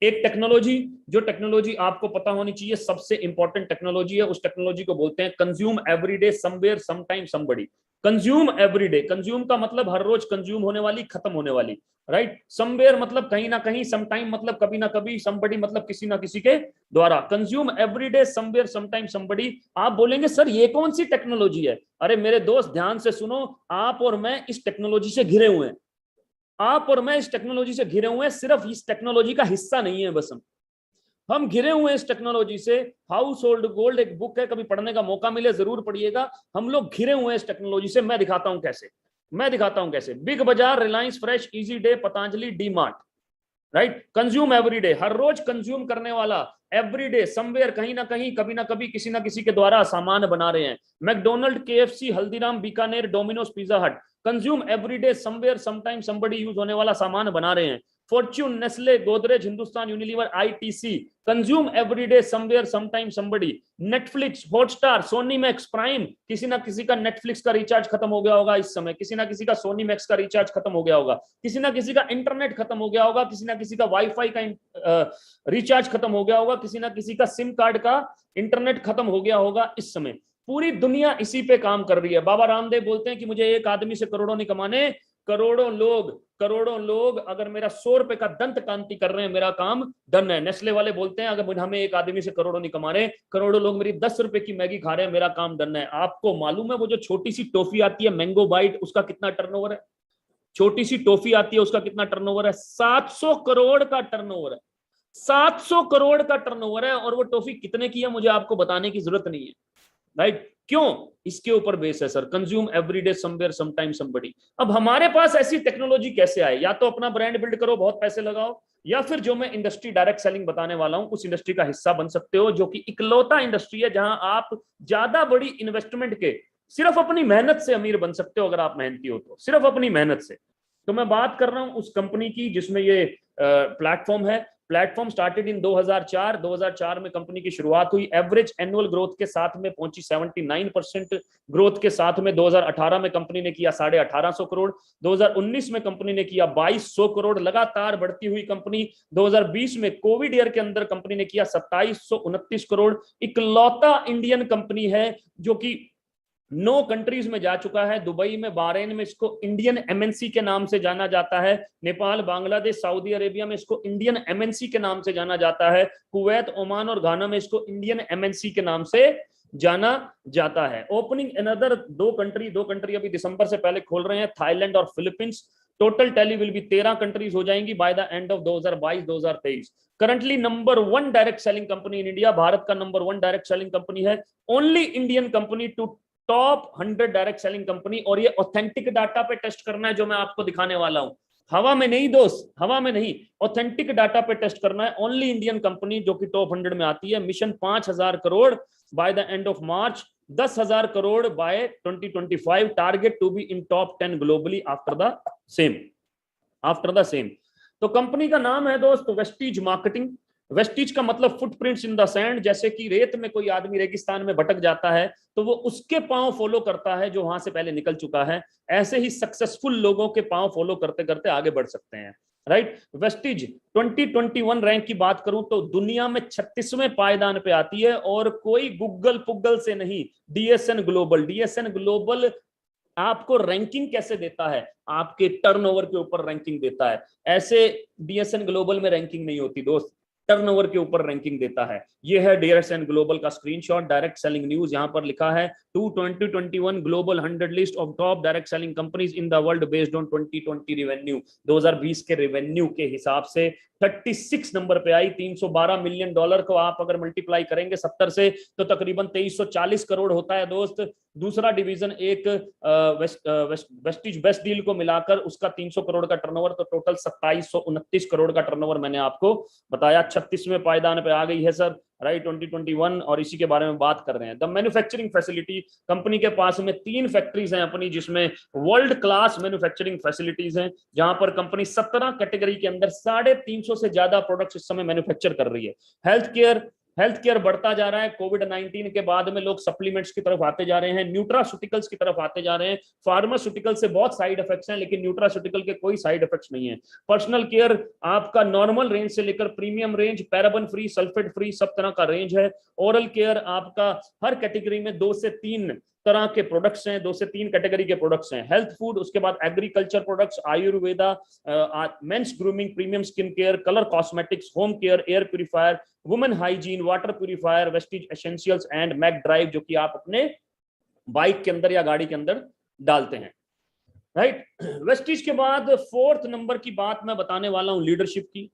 एक टेक्नोलॉजी, जो टेक्नोलॉजी आपको पता होनी चाहिए, सबसे इंपॉर्टेंट टेक्नोलॉजी है, उस टेक्नोलॉजी को बोलते हैं consume everyday somewhere sometime somebody. Consume everyday, consume का मतलब हर रोज कंज्यूम होने वाली, खत्म होने वाली, राइट। समवेयर मतलब कहीं ना कहीं, समटाइम मतलब कभी ना कभी, समबडी मतलब किसी ना किसी के द्वारा। Consume everyday somewhere sometime somebody. आप बोलेंगे सर ये कौन सी टेक्नोलॉजी है? अरे मेरे दोस्त ध्यान से सुनो, आप और मैं इस टेक्नोलॉजी से घिरे हुए हैं, आप और मैं इस टेक्नोलॉजी से घिरे हुए हैं, सिर्फ इस टेक्नोलॉजी का हिस्सा नहीं है, बस हम घिरे हुए हैं इस टेक्नोलॉजी से। हाउस होल्ड गोल्ड एक बुक है, कभी पढ़ने का मौका मिले जरूर पढ़िएगा। हम लोग घिरे हुए हैं इस टेक्नोलॉजी से। मैं दिखाता हूं कैसे। Big Bazaar, Reliance Fresh, Easy Day, Patanjali, D Mart, right. Consume everyday, हर रोज कंज्यूम करने वाला, एवरीडे समवेयर कहीं ना कहीं, कभी ना कभी, किसी ना किसी के द्वारा सामान बना रहे हैं। McDonald, KFC, Haldiram, Bikaner, Domino's, Pizza Hut, consume everyday somewhere sometime somebody, use होने वाला सामान बना रहे हैं। Fortune, Nestle, Godrej, Hindustan Unilever, ITC, consume everyday somewhere sometime somebody. Netflix, Hotstar, Sony Max, Prime, किसी ना किसी का नेटफ्लिक्स का रिचार्ज खत्म हो गया होगा इस समय, किसी ना किसी का सोनी मैक्स का रिचार्ज खत्म हो गया होगा, किसी ना किसी का इंटरनेट खत्म हो गया होगा, किसी ना किसी का वाईफाई का रिचार्ज खत्म हो गया होगा, किसी ना किसी का सिम कार्ड का इंटरनेट खत्म हो गया होगा इस समय। पूरी दुनिया इसी पे काम कर रही है। बाबा रामदेव बोलते हैं कि मुझे एक आदमी से करोड़ों नहीं कमाने, करोड़ों लोग अगर मेरा 100 रुपए का दंत कांति कर रहे हैं, मेरा काम डन है। नेस्ले वाले बोलते हैं अगर हमें एक आदमी से करोड़ों नहीं कमा रहे, करोड़ों लोग मेरी 10 रुपए की मैगी खा रहे हैं, मेरा काम डन है। आपको मालूम है वो जो छोटी सी टॉफी आती है मैंगो बाइट, उसका कितना टर्नओवर है? छोटी सी टॉफी आती है, उसका कितना टर्नओवर है? 700 करोड़ का टर्नओवर है, 700 करोड़ का टर्नओवर है। और वो टॉफी कितने की है मुझे आपको बताने की जरूरत नहीं है, राइट। क्यों? इसके ऊपर बेस है sir, consume everyday somewhere sometime somebody. अब हमारे पास ऐसी टेक्नोलॉजी कैसे आए? या तो अपना ब्रांड बिल्ड करो, बहुत पैसे लगाओ, या फिर जो मैं इंडस्ट्री डायरेक्ट सेलिंग बताने वाला हूं उस इंडस्ट्री का हिस्सा बन सकते हो, जो कि इकलौता इंडस्ट्री है जहां आप ज्यादा बड़ी इन्वेस्टमेंट के सिर्फ अपनी मेहनत से अमीर बन सकते हो, अगर आप मेहनती हो तो, सिर्फ अपनी मेहनत से। तो मैं बात कर रहा हूं उस कंपनी की जिसमें ये प्लेटफॉर्म है। प्लेटफॉर्म स्टार्टेड इन 2004 में कंपनी की शुरुआत हुई। एवरेज एनुअल ग्रोथ के साथ में पहुंची 79% ग्रोथ के साथ में। 2018 में कंपनी ने किया 1850 करोड़, 2019 में कंपनी ने किया 2200 करोड़, लगातार बढ़ती हुई कंपनी। 2020 में कोविड ईयर के अंदर कंपनी ने किया 2729 करोड़। इकलौता इंडियन कंपनी है जो कि 9 कंट्रीज में जा चुका है। दुबई में, बहरीन में इसको इंडियन एमएनसी के नाम से जाना जाता है। नेपाल, बांग्लादेश, सऊदी अरेबिया में इसको इंडियन एमएनसी के नाम से जाना जाता है। कुवैत, ओमान और घाना में इसको इंडियन एमएनसी के नाम से जाना जाता है। ओपनिंग अनदर 2 कंट्री अभी दिसंबर से पहले खोल रहे हैं, थाईलैंड और Philippines. Total tally will be 13 countries हो जाएंगी by the end of 2022-2023। Currently number 1 direct selling company in India, Bharat का नंबर 1 डायरेक्ट सेलिंग कंपनी है, only Indian company to top 100 direct selling company. और ये ऑथेंटिक डाटा पे test करना है जो मैं आपको दिखाने वाला हूं, हवा में नहीं दोस्त, हवा में नहीं, ऑथेंटिक डाटा पे टेस्ट करना है। ओनली इंडियन कंपनी जो कि टॉप 100 में आती है। Mission 5000 crore by the end of March, 10,000 crore by 2025, target to be in top 10 globally after the same. तो कंपनी का नाम है दोस्त वेस्टीज मार्केटिंग। वेस्टीज का मतलब फुटप्रिंट्स इन द सैंड, जैसे कि रेत में कोई आदमी रेगिस्तान में भटक जाता है तो वो उसके पांव फॉलो करता है जो वहां से पहले निकल चुका है, ऐसे ही सक्सेसफुल लोगों के पांव फॉलो करते करते आगे बढ़ सकते हैं, राइट। वेस्टीज 2021 रैंक की बात करूं तो दुनिया में 36वें पायदान पे आती है, और कोई गूगल पुगल से नहीं, डीएसएन ग्लोबल आपको रैंकिंग कैसे देता है, आपके टर्नओवर के ऊपर रैंकिंग देता है। ऐसे डीएसएन ग्लोबल में रैंकिंग नहीं होती दोस्त, टर्नओवर के ऊपर रैंकिंग देता है। ये है डीएसएन ग्लोबल का स्क्रीनशॉट, डायरेक्ट सेलिंग न्यूज, यहां पर लिखा है 2021 global 100 list of top direct selling companies in the world based on 2020 revenue. 2020 के रेवेन्यू के हिसाब से 36 नंबर पे आई। $312 मिलियन को आप अगर मल्टीप्लाई करेंगे 70 से तो तकरीबन 2340 करोड़ होता है दोस्त। दूसरा डिवीजन एक वेस्टीज बेस्ट डील को मिलाकर उसका 300 करोड़ का टर्नओवर, तो टोटल 2729 करोड़ का टर्नओवर मैंने आपको बताया। 36वें पायदान पे आ गई है सर, राइट, 2021, और इसी के बारे में बात कर रहे हैं। द मैन्युफैक्चरिंग फैसिलिटी, कंपनी के पास में 3 फैक्ट्रीज हैं अपनी जिसमें वर्ल्ड क्लास मैन्युफैक्चरिंग फैसिलिटीज हैं, जहां पर कंपनी 17 कैटेगरी के अंदर 350 से ज्यादा प्रोडक्ट्स इस समय मैन्युफैक्चर कर रही है। हेल्थ केयर बढ़ता जा रहा है। कोविड-19 के बाद में लोग सप्लीमेंट्स की तरफ आते जा रहे हैं, न्यूट्रास्यूटिकल्स की तरफ आते जा रहे हैं। फार्मास्यूटिकल से बहुत साइड इफेक्ट्स हैं लेकिन न्यूट्रास्यूटिकल के कोई साइड इफेक्ट्स नहीं है। पर्सनल केयर आपका नॉर्मल रेंज से लेकर premium range, paraben free, sulphate free, सब तरह का रेंज है। ओरल केयर आपका हर कैटेगरी में 2 से 3 तरह के प्रोडक्ट्स हैं, 2 से 3 कैटेगरी के प्रोडक्ट्स हैं। हेल्थ फूड, उसके बाद agriculture products, Ayurveda, men's grooming, premium skin care, colour cosmetics, home care, air purifier, women hygiene, water purifier, Vestige essentials and Mac Drive, जो कि आप अपने बाइक के अंदर या गाड़ी के अंदर डालते हैं, राइट। वेस्टीज के बाद 4th नंबर की बात मैं बताने वाला हूं, लीडरशिप की,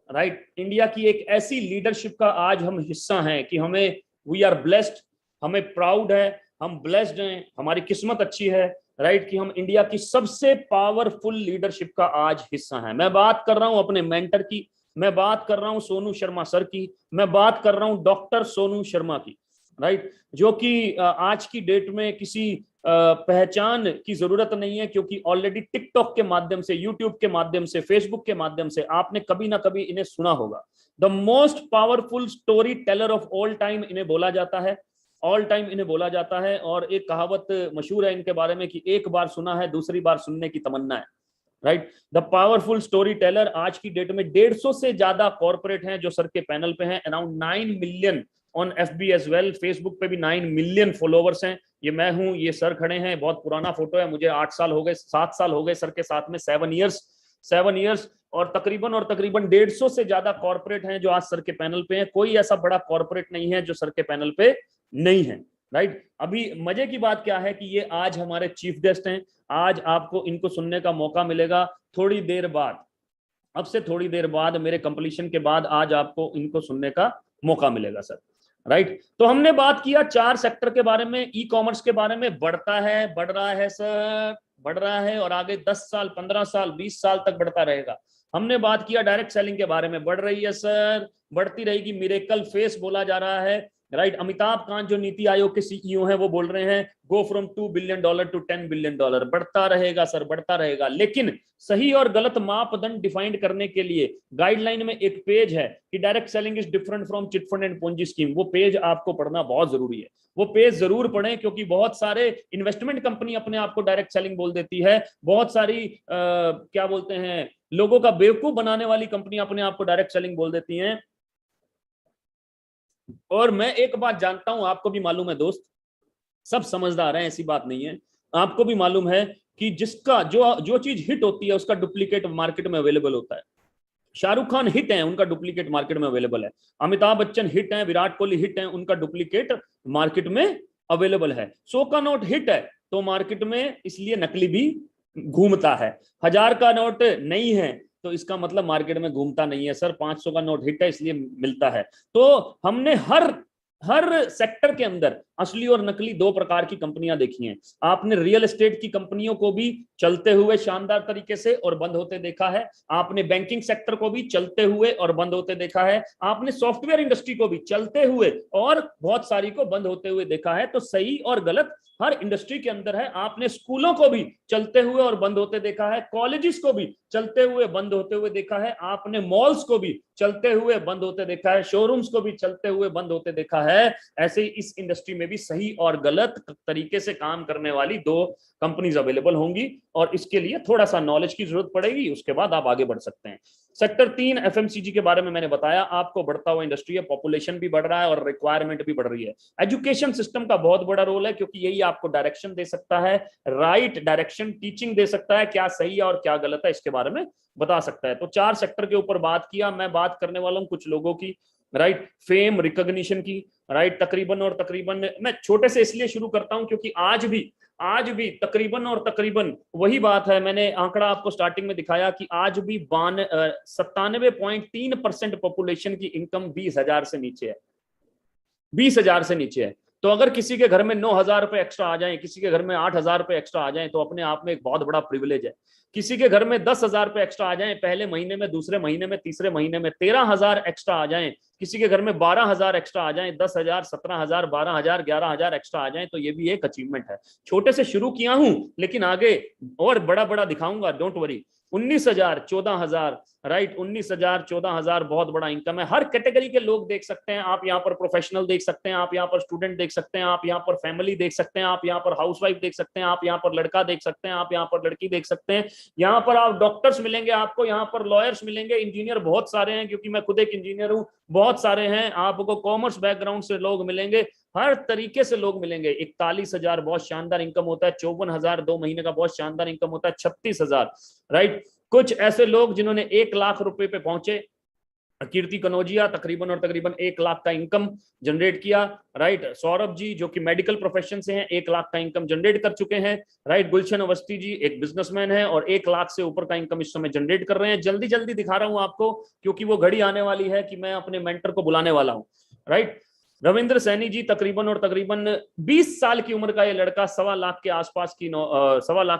राइट। इंडिया की एक ऐसी लीडरशिप का आज हम हिस्सा हैं कि हमें, वी आर ब्लेस्ड, हमें प्राउड है, हम ब्लेस्ड हैं, हमारी किस्मत अच्छी है, राइट, कि हम इंडिया की सबसे पावरफुल लीडरशिप का आज हिस्सा हैं। मैं बात कर रहा हूं अपने मेंटर की, मैं बात कर रहा हूं सोनू शर्मा सर की, मैं बात कर रहा हूं डॉक्टर सोनू शर्मा की, राइट, जो कि आज की डेट में किसी पहचान की जरूरत नहीं है, क्योंकि ऑलरेडी टिकटॉक के माध्यम से, यूट्यूब के माध्यम से, फेसबुक के माध्यम से आपने कभी ना कभी इन्हें सुना होगा। The most powerful story teller of all time इन्हें बोला जाता है, ऑल टाइम इन्हें बोला जाता है। और एक कहावत मशहूर है इनके बारे में कि एक बार सुना है, दूसरी बार सुनने की तमन्ना है, right. The powerful story teller, आज की डेट में 150 से ज्यादा कॉर्पोरेट हैं जो सर के पैनल पे हैं, around 9 million on FB as well, Facebook पे भी 9 मिलियन फॉलोवर्स हैं। ये मैं हूं, ये सर खड़े हैं, बहुत पुराना फोटो है, मुझे 8 साल हो गए, 7 साल हो गए सर के साथ में, 7 इयर्स, और तकरीबन 150 से ज्यादा कॉर्पोरेट हैं जो आज सर के पैनल पे हैं। कोई ऐसा बड़ा कॉर्पोरेट नहीं है जो सर के पैनल पे नहीं है, राइट। अभी मजे की बात क्या है कि ये आज हमारे चीफ गेस्ट हैं, आज आपको इनको सुनने का मौका मिलेगा थोड़ी देर बाद, अब से थोड़ी देर बाद, मेरे कंप्लीशन के बाद आज आपको इनको सुनने का मौका मिलेगा सर, राइट। तो हमने बात किया 4 सेक्टर के बारे में, ई कॉमर्स के बारे में, बढ़ता है, बढ़ रहा है सर, बढ़ रहा है, और आगे 10 साल, 15 साल, 20 साल तक बढ़ता रहेगा। हमने बात किया डायरेक्ट सेलिंग के बारे में, बढ़ रही है सर, बढ़ती रहेगी, मिरेकल फेस बोला जा रहा है, राइट। अमिताभ कांत जो नीति आयोग के CEO हैं वो बोल रहे हैं go from $2 billion to $10 billion, बढ़ता रहेगा सर, बढ़ता रहेगा। लेकिन सही और गलत मापदंड डिफाइन करने के लिए गाइडलाइन में एक पेज है कि direct selling is different from chit fund and Ponzi scheme, वो पेज आपको पढ़ना बहुत जरूरी है, वो पेज जरूर पढ़ें, क्योंकि बहुत सारे इन्वेस्टमेंट कंपनी अपने आप को डायरेक्ट सेलिंग बोल देती है, बहुत सारी क्या बोलते हैं, लोगों का बेवकूफ बनाने वाली कंपनी अपने आप को डायरेक्ट सेलिंग बोल देती हैं। और मैं एक बात जानता हूं, आपको भी मालूम है दोस्त, सब समझदार हैं, ऐसी बात नहीं है, आपको भी मालूम है कि जिसका जो चीज हिट होती है उसका डुप्लीकेट मार्केट में अवेलेबल होता है। शाहरुख खान हिट हैं, उनका डुप्लीकेट मार्केट में अवेलेबल है। अमिताभ बच्चन हिट हैं, विराट कोहली हिट हैं, उनका डुप्लीकेट मार्केट में अवेलेबल है। शो का नोट हिट है तो मार्केट में इसलिए नकली भी घूमता है। 1000 का नोट नहीं है तो इसका मतलब मार्केट में घूमता नहीं है सर। 500 का नोट हिट है इसलिए मिलता है। तो हमने हर सेक्टर के अंदर असली और नकली दो प्रकार की कंपनियां देखी हैं। आपने रियल एस्टेट की कंपनियों को भी चलते हुए शानदार तरीके से और बंद होते देखा है। आपने बैंकिंग सेक्टर को भी चलते हुए और बंद होते देखा है। आपने सॉफ्टवेयर इंडस्ट्री को भी चलते हुए और बहुत सारी को बंद होते हुए देखा है। तो सही और गलत हर इंडस्ट्री के अंदर है। आपने स्कूलों को भी चलते हुए और बंद होते देखा है, कॉलेजेस को भी चलते हुए बंद होते हुए देखा है, आपने मॉल्स को भी चलते हुए बंद होते देखा है, शोरूम्स को भी चलते हुए बंद होते देखा है। ऐसे ही इस इंडस्ट्री में भी सही और गलत तरीके से काम करने वाली दो कंपनीज अवेलेबल होंगी और इसके लिए थोड़ा सा नॉलेज की जरूरत पड़ेगी, उसके बाद आप आगे बढ़ सकते हैं। सेक्टर 3 एफएमसीजी के बारे में मैंने बताया आपको, बढ़ता हुआ इंडस्ट्री है, पॉपुलेशन भी बढ़ रहा है और रिक्वायरमेंट भी बढ़ रही है। एजुकेशन सिस्टम का बहुत बड़ा रोल है क्योंकि यही आपको डायरेक्शन दे सकता है, राइट डायरेक्शन टीचिंग दे सकता है, क्या सही है और क्या गलत है इसके बारे में बता सकता है। तो 4 सेक्टर के ऊपर बात किया। मैं बात करने वाला हूं कुछ लोगों की, राइट, फेम रिकॉग्निशन की, राइट, तकरीबन और तकरीबन मैं छोटे से इसलिए शुरू करता हूं क्योंकि आज भी तकरीबन और तकरीबन वही बात है। मैंने आंकड़ा आपको स्टार्टिंग में दिखाया कि आज भी 97.3% पॉपुलेशन की इनकम 20,000 से नीचे है, 20,000 से नीचे है। तो अगर किसी के घर में 9,000 रुपए एक्स्ट्रा आ जाए, किसी के घर में 8,000 रुपए एक्स्ट्रा आ जाए तो अपने आप में एक बहुत बड़ा प्रिविलेज है। किसी के घर में 10,000 रुपए एक्स्ट्रा आ जाए, पहले महीने में, दूसरे महीने में, तीसरे महीने में 13,000 एक्स्ट्रा आ जाए, किसी के घर में 12,000 एक्स्ट्रा आ जाए, 10,000, 17,000, 12,000, 11,000 एक्स्ट्रा आ जाए, तो ये भी एक अचीवमेंट है। छोटे से शुरू किया हूं लेकिन आगे और बड़ा बड़ा दिखाऊंगा, डोंट वरी। 19,000, 14,000, राइट, 19,000, 14,000 बहुत बड़ा इनकम है। हर कैटेगरी के लोग देख सकते हैं आप यहाँ पर, प्रोफेशनल देख सकते हैं आप यहाँ पर, स्टूडेंट देख सकते हैं आप यहाँ पर, फैमिली देख सकते हैं आप यहाँ पर, हाउसवाइफ देख सकते हैं आप यहाँ पर, लड़का देख सकते हैं आप यहाँ पर, लड़की देख सकते हैं यहाँ पर। आप डॉक्टर्स मिलेंगे आपको यहाँ पर, लॉयर्स मिलेंगे, इंजीनियर बहुत सारे हैं क्योंकि मैं खुद एक इंजीनियर हूँ, बहुत सारे हैं। आपको कॉमर्स बैकग्राउंड से लोग मिलेंगे, हर तरीके से लोग मिलेंगे। 41,000 बहुत शानदार इनकम होता है, 54,000 2 महीने का बहुत शानदार इनकम होता है, 36,000, राइट। कुछ ऐसे लोग जिन्होंने 1 लाख रुपए पे पहुंचे, कीर्ति कनौजिया तकरीबन और तकरीबन 1 लाख का इनकम जनरेट किया, राइट। सौरभ जी जो कि मेडिकल प्रोफेशन से हैं, 1 लाख का इनकम जनरेट कर चुके हैं, राइट। गुलशन अवस्थी जी एक बिजनेसमैन है और 1 लाख से ऊपर का इनकम इस समय जनरेट कर रहे हैं। जल्दी जल्दी दिखा रहा हूं आपको क्योंकि वो घड़ी आने वाली है कि मैं अपने मेंटर को बुलाने वाला हूं, राइट। रविंद्र सैनी जी तकरीबन और तकरीबन 20 साल की उम्र का ये लड़का 1.25 लाख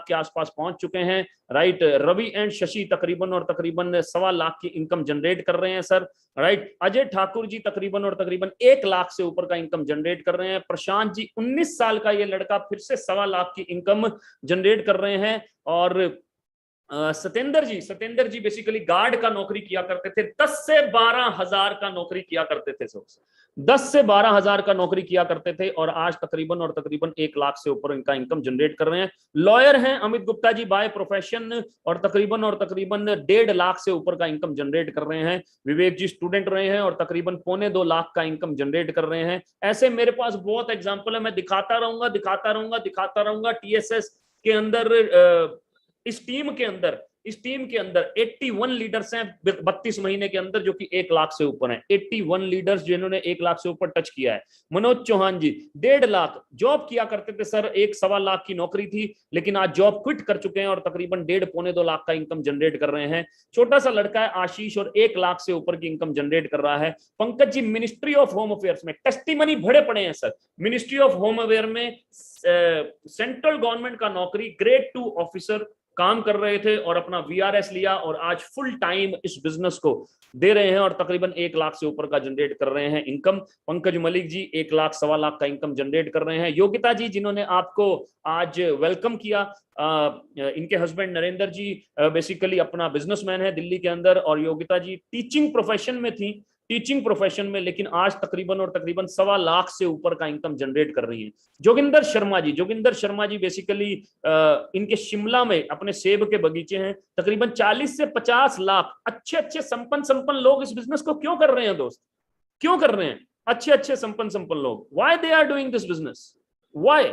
के आसपास पहुंच चुके हैं, राइट। रवि एंड शशि तकरीबन और तकरीबन 1.25 लाख की इनकम जनरेट कर रहे हैं सर, राइट। अजय ठाकुर जी तकरीबन और तकरीबन 1 लाख से ऊपर का इनकम जनरेट कर रहे हैं। प्रशांत जी 19 साल का ये लड़का फिर से 1.25 लाख की इनकम जनरेट कर रहे हैं। और सत्येंद्र जी बेसिकली गार्ड का नौकरी किया करते थे, 10 से 12 हजार का नौकरी किया करते थे, 10 से 12 हजार का नौकरी किया करते थे और आज तकरीबन और तकरीबन 1 लाख से ऊपर इनका इनकम जनरेट कर रहे हैं। लॉयर हैं अमित गुप्ता जी बाय प्रोफेशन और तकरीबन 1.5 लाख से ऊपर का इनकम जनरेट कर रहे हैं। विवेक जी स्टूडेंट रहे हैं और तकरीबन 2.25 लाख का इनकम जनरेट कर रहे हैं। ऐसे मेरे पास बहुत एग्जाम्पल है, मैं दिखाता रहूंगा। TSS के अंदर इस टीम के अंदर 81 लीडर्स हैं 32 महीने के अंदर जो कि 1 लाख से ऊपर हैं। 81 लीडर्स जिन्होंने 1 लाख से ऊपर टच किया है। मनोज चौहान जी 1.5 लाख जॉब किया करते थे सर, 1.25 लाख की नौकरी थी लेकिन आज जॉब क्विट कर चुके हैं और तकरीबन 1.5-2 लाख का इनकम जनरेट कर रहे हैं। छोटा सा लड़का है आशीष और 1 लाख से ऊपर की इनकम जनरेट कर रहा है। Pankaj ji ministry of home affairs में टेस्टिमनी भरे पड़े हैं sir, ministry of home affair में सेंट्रल गवर्नमेंट का नौकरी ग्रेड 2 ऑफिसर काम कर रहे थे और अपना VRS लिया और आज फुल टाइम इस बिजनेस को दे रहे हैं और तकरीबन 1 लाख से ऊपर का जनरेट कर रहे हैं इनकम। पंकज मलिक जी 1 लाख 1.25 लाख का इनकम जनरेट कर रहे हैं। योगिता जी जिन्होंने आपको आज वेलकम किया, इनके हस्बैंड नरेंद्र जी बेसिकली अपना बिजनेसमैन है दिल्ली के अंदर और योगिता जी टीचिंग प्रोफेशन में थी, लेकिन आज तकरीबन और तकरीबन 1.25 लाख से ऊपर का इनकम जनरेट कर रही है। जोगिंदर शर्मा जी बेसिकली इनके शिमला में अपने सेब के बगीचे हैं, तकरीबन 40 से 50 लाख अच्छे संपन्न लोग इस बिजनेस को क्यों कर रहे हैं दोस्त, क्यों कर रहे हैं अच्छे संपन्न लोग? Why they are doing this business? Why?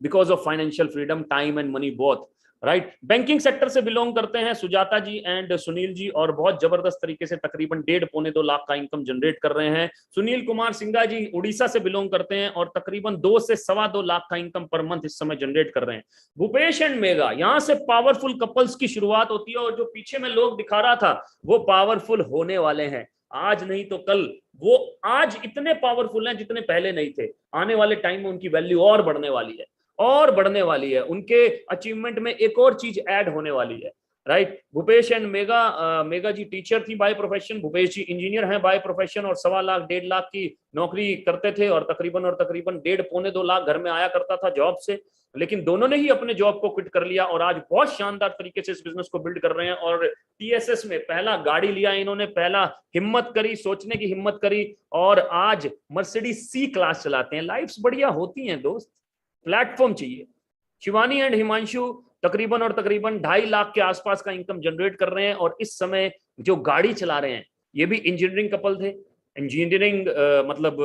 Because of financial freedom, time and money both, right. Banking sector से बिलोंग करते हैं सुजाता जी एंड सुनील जी, और बहुत जबरदस्त तरीके से तकरीबन 1.5-2 लाख का इनकम जनरेट कर रहे हैं। सुनील कुमार सिंघा जी उड़ीसा से बिलोंग करते हैं और तकरीबन 2 से 2.25 लाख का इनकम पर मंथ इस समय जनरेट कर रहे हैं। भूपेश एंड मेगा, यहां से पावरफुल कपल्स की शुरुआत होती है, और जो पीछे में लोग दिखा रहा था वो पावरफुल होने वाले हैं, आज नहीं तो कल। वो आज इतने पावरफुल हैं जितने पहले नहीं थे, आने वाले टाइम में उनकी वैल्यू और बढ़ने वाली है, और बढ़ने वाली है। उनके अचीवमेंट में एक और चीज ऐड होने वाली है, right. Bhupesh and Megha, Megha ji teacher थी by profession, Bhupesh ji engineer हैं बाय प्रोफेशन, और 1.25 लाख 1.5 लाख की नौकरी करते थे, और तकरीबन 1.5-1.25 लाख घर में आया करता था जॉब से। लेकिन दोनों ने ही अपने जॉब को क्विट कर लिया और आज बहुत शानदार तरीके से इस बिजनेस को बिल्ड कर रहे हैं। और टीएसएस में पहला गाड़ी लिया इन्होंने, पहला हिम्मत करी, सोचने की हिम्मत करी, और आज मर्सिडीज सी क्लास चलाते हैं। लाइफ्स बढ़िया होती हैं दोस्त, प्लेटफॉर्म चाहिए। शिवानी एंड हिमांशु तकरीबन 2.5 लाख के आसपास का इनकम जनरेट कर रहे हैं, और इस समय जो गाड़ी चला रहे हैं ये भी इंजीनियरिंग कपल थे, इंजीनियरिंग मतलब